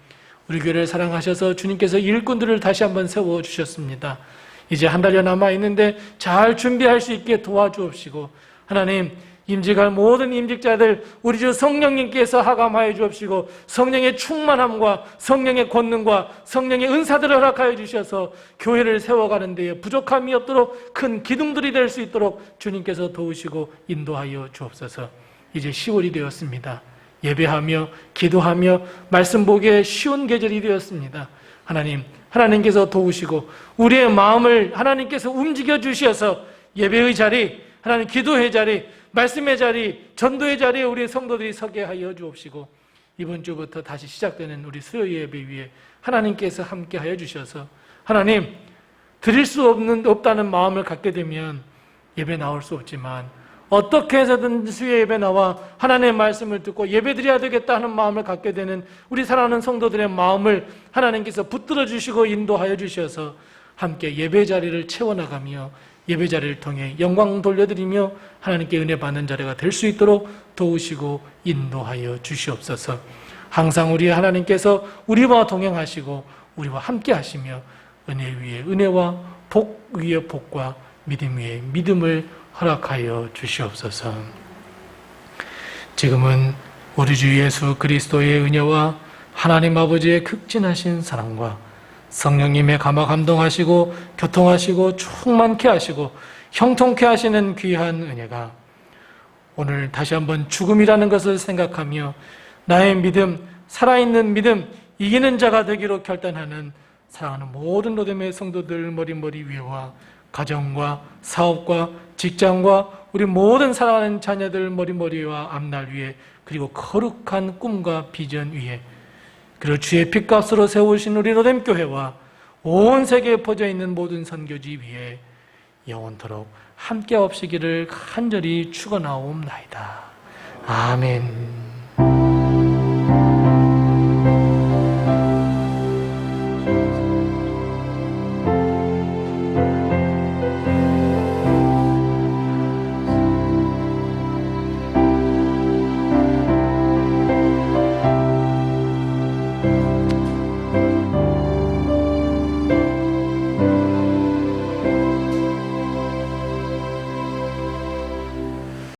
우리 교회를 사랑하셔서 주님께서 일꾼들을 다시 한번 세워주셨습니다. 이제 한 달여 남아있는데 잘 준비할 수 있게 도와주옵시고 하나님, 임직할 모든 임직자들 우리 주 성령님께서 하감하여 주옵시고 성령의 충만함과 성령의 권능과 성령의 은사들을 허락하여 주셔서 교회를 세워가는 데에 부족함이 없도록 큰 기둥들이 될 수 있도록 주님께서 도우시고 인도하여 주옵소서. 이제 10월이 되었습니다. 예배하며 기도하며 말씀 보기에 쉬운 계절이 되었습니다. 하나님께서 도우시고 우리의 마음을 하나님께서 움직여 주셔서 예배의 자리, 하나님 기도의 자리, 말씀의 자리, 전도의 자리에 우리 성도들이 서게 하여 주옵시고 이번 주부터 다시 시작되는 우리 수요 예배 위에 하나님께서 함께 하여 주셔서 하나님, 드릴 수 없다는 마음을 갖게 되면 예배 나올 수 없지만 어떻게 해서든 수요 예배 나와 하나님의 말씀을 듣고 예배 드려야 되겠다 하는 마음을 갖게 되는 우리 사랑하는 성도들의 마음을 하나님께서 붙들어 주시고 인도하여 주셔서 함께 예배 자리를 채워나가며 예배 자리를 통해 영광 돌려드리며 하나님께 은혜 받는 자리가 될 수 있도록 도우시고 인도하여 주시옵소서. 항상 우리 하나님께서 우리와 동행하시고 우리와 함께 하시며 은혜 위에 은혜와 복 위에 복과 믿음 위에 믿음을 허락하여 주시옵소서. 지금은 우리 주 예수 그리스도의 은혜와 하나님 아버지의 극진하신 사랑과 성령님의 감화 감동하시고 교통하시고 충만케 하시고 형통케 하시는 귀한 은혜가 오늘 다시 한번 죽음이라는 것을 생각하며 나의 믿음, 살아있는 믿음, 이기는 자가 되기로 결단하는 사랑하는 모든 로뎀의 성도들 머리 위에와 가정과 사업과 직장과 우리 모든 사랑하는 자녀들 머리와 앞날 위에 그리고 거룩한 꿈과 비전 위에 그리고 주의 핏값으로 세우신 우리 로뎀교회와 온 세계에 퍼져 있는 모든 선교지 위에 영원토록 함께 없으기를 간절히 축원하옵나이다. 아멘.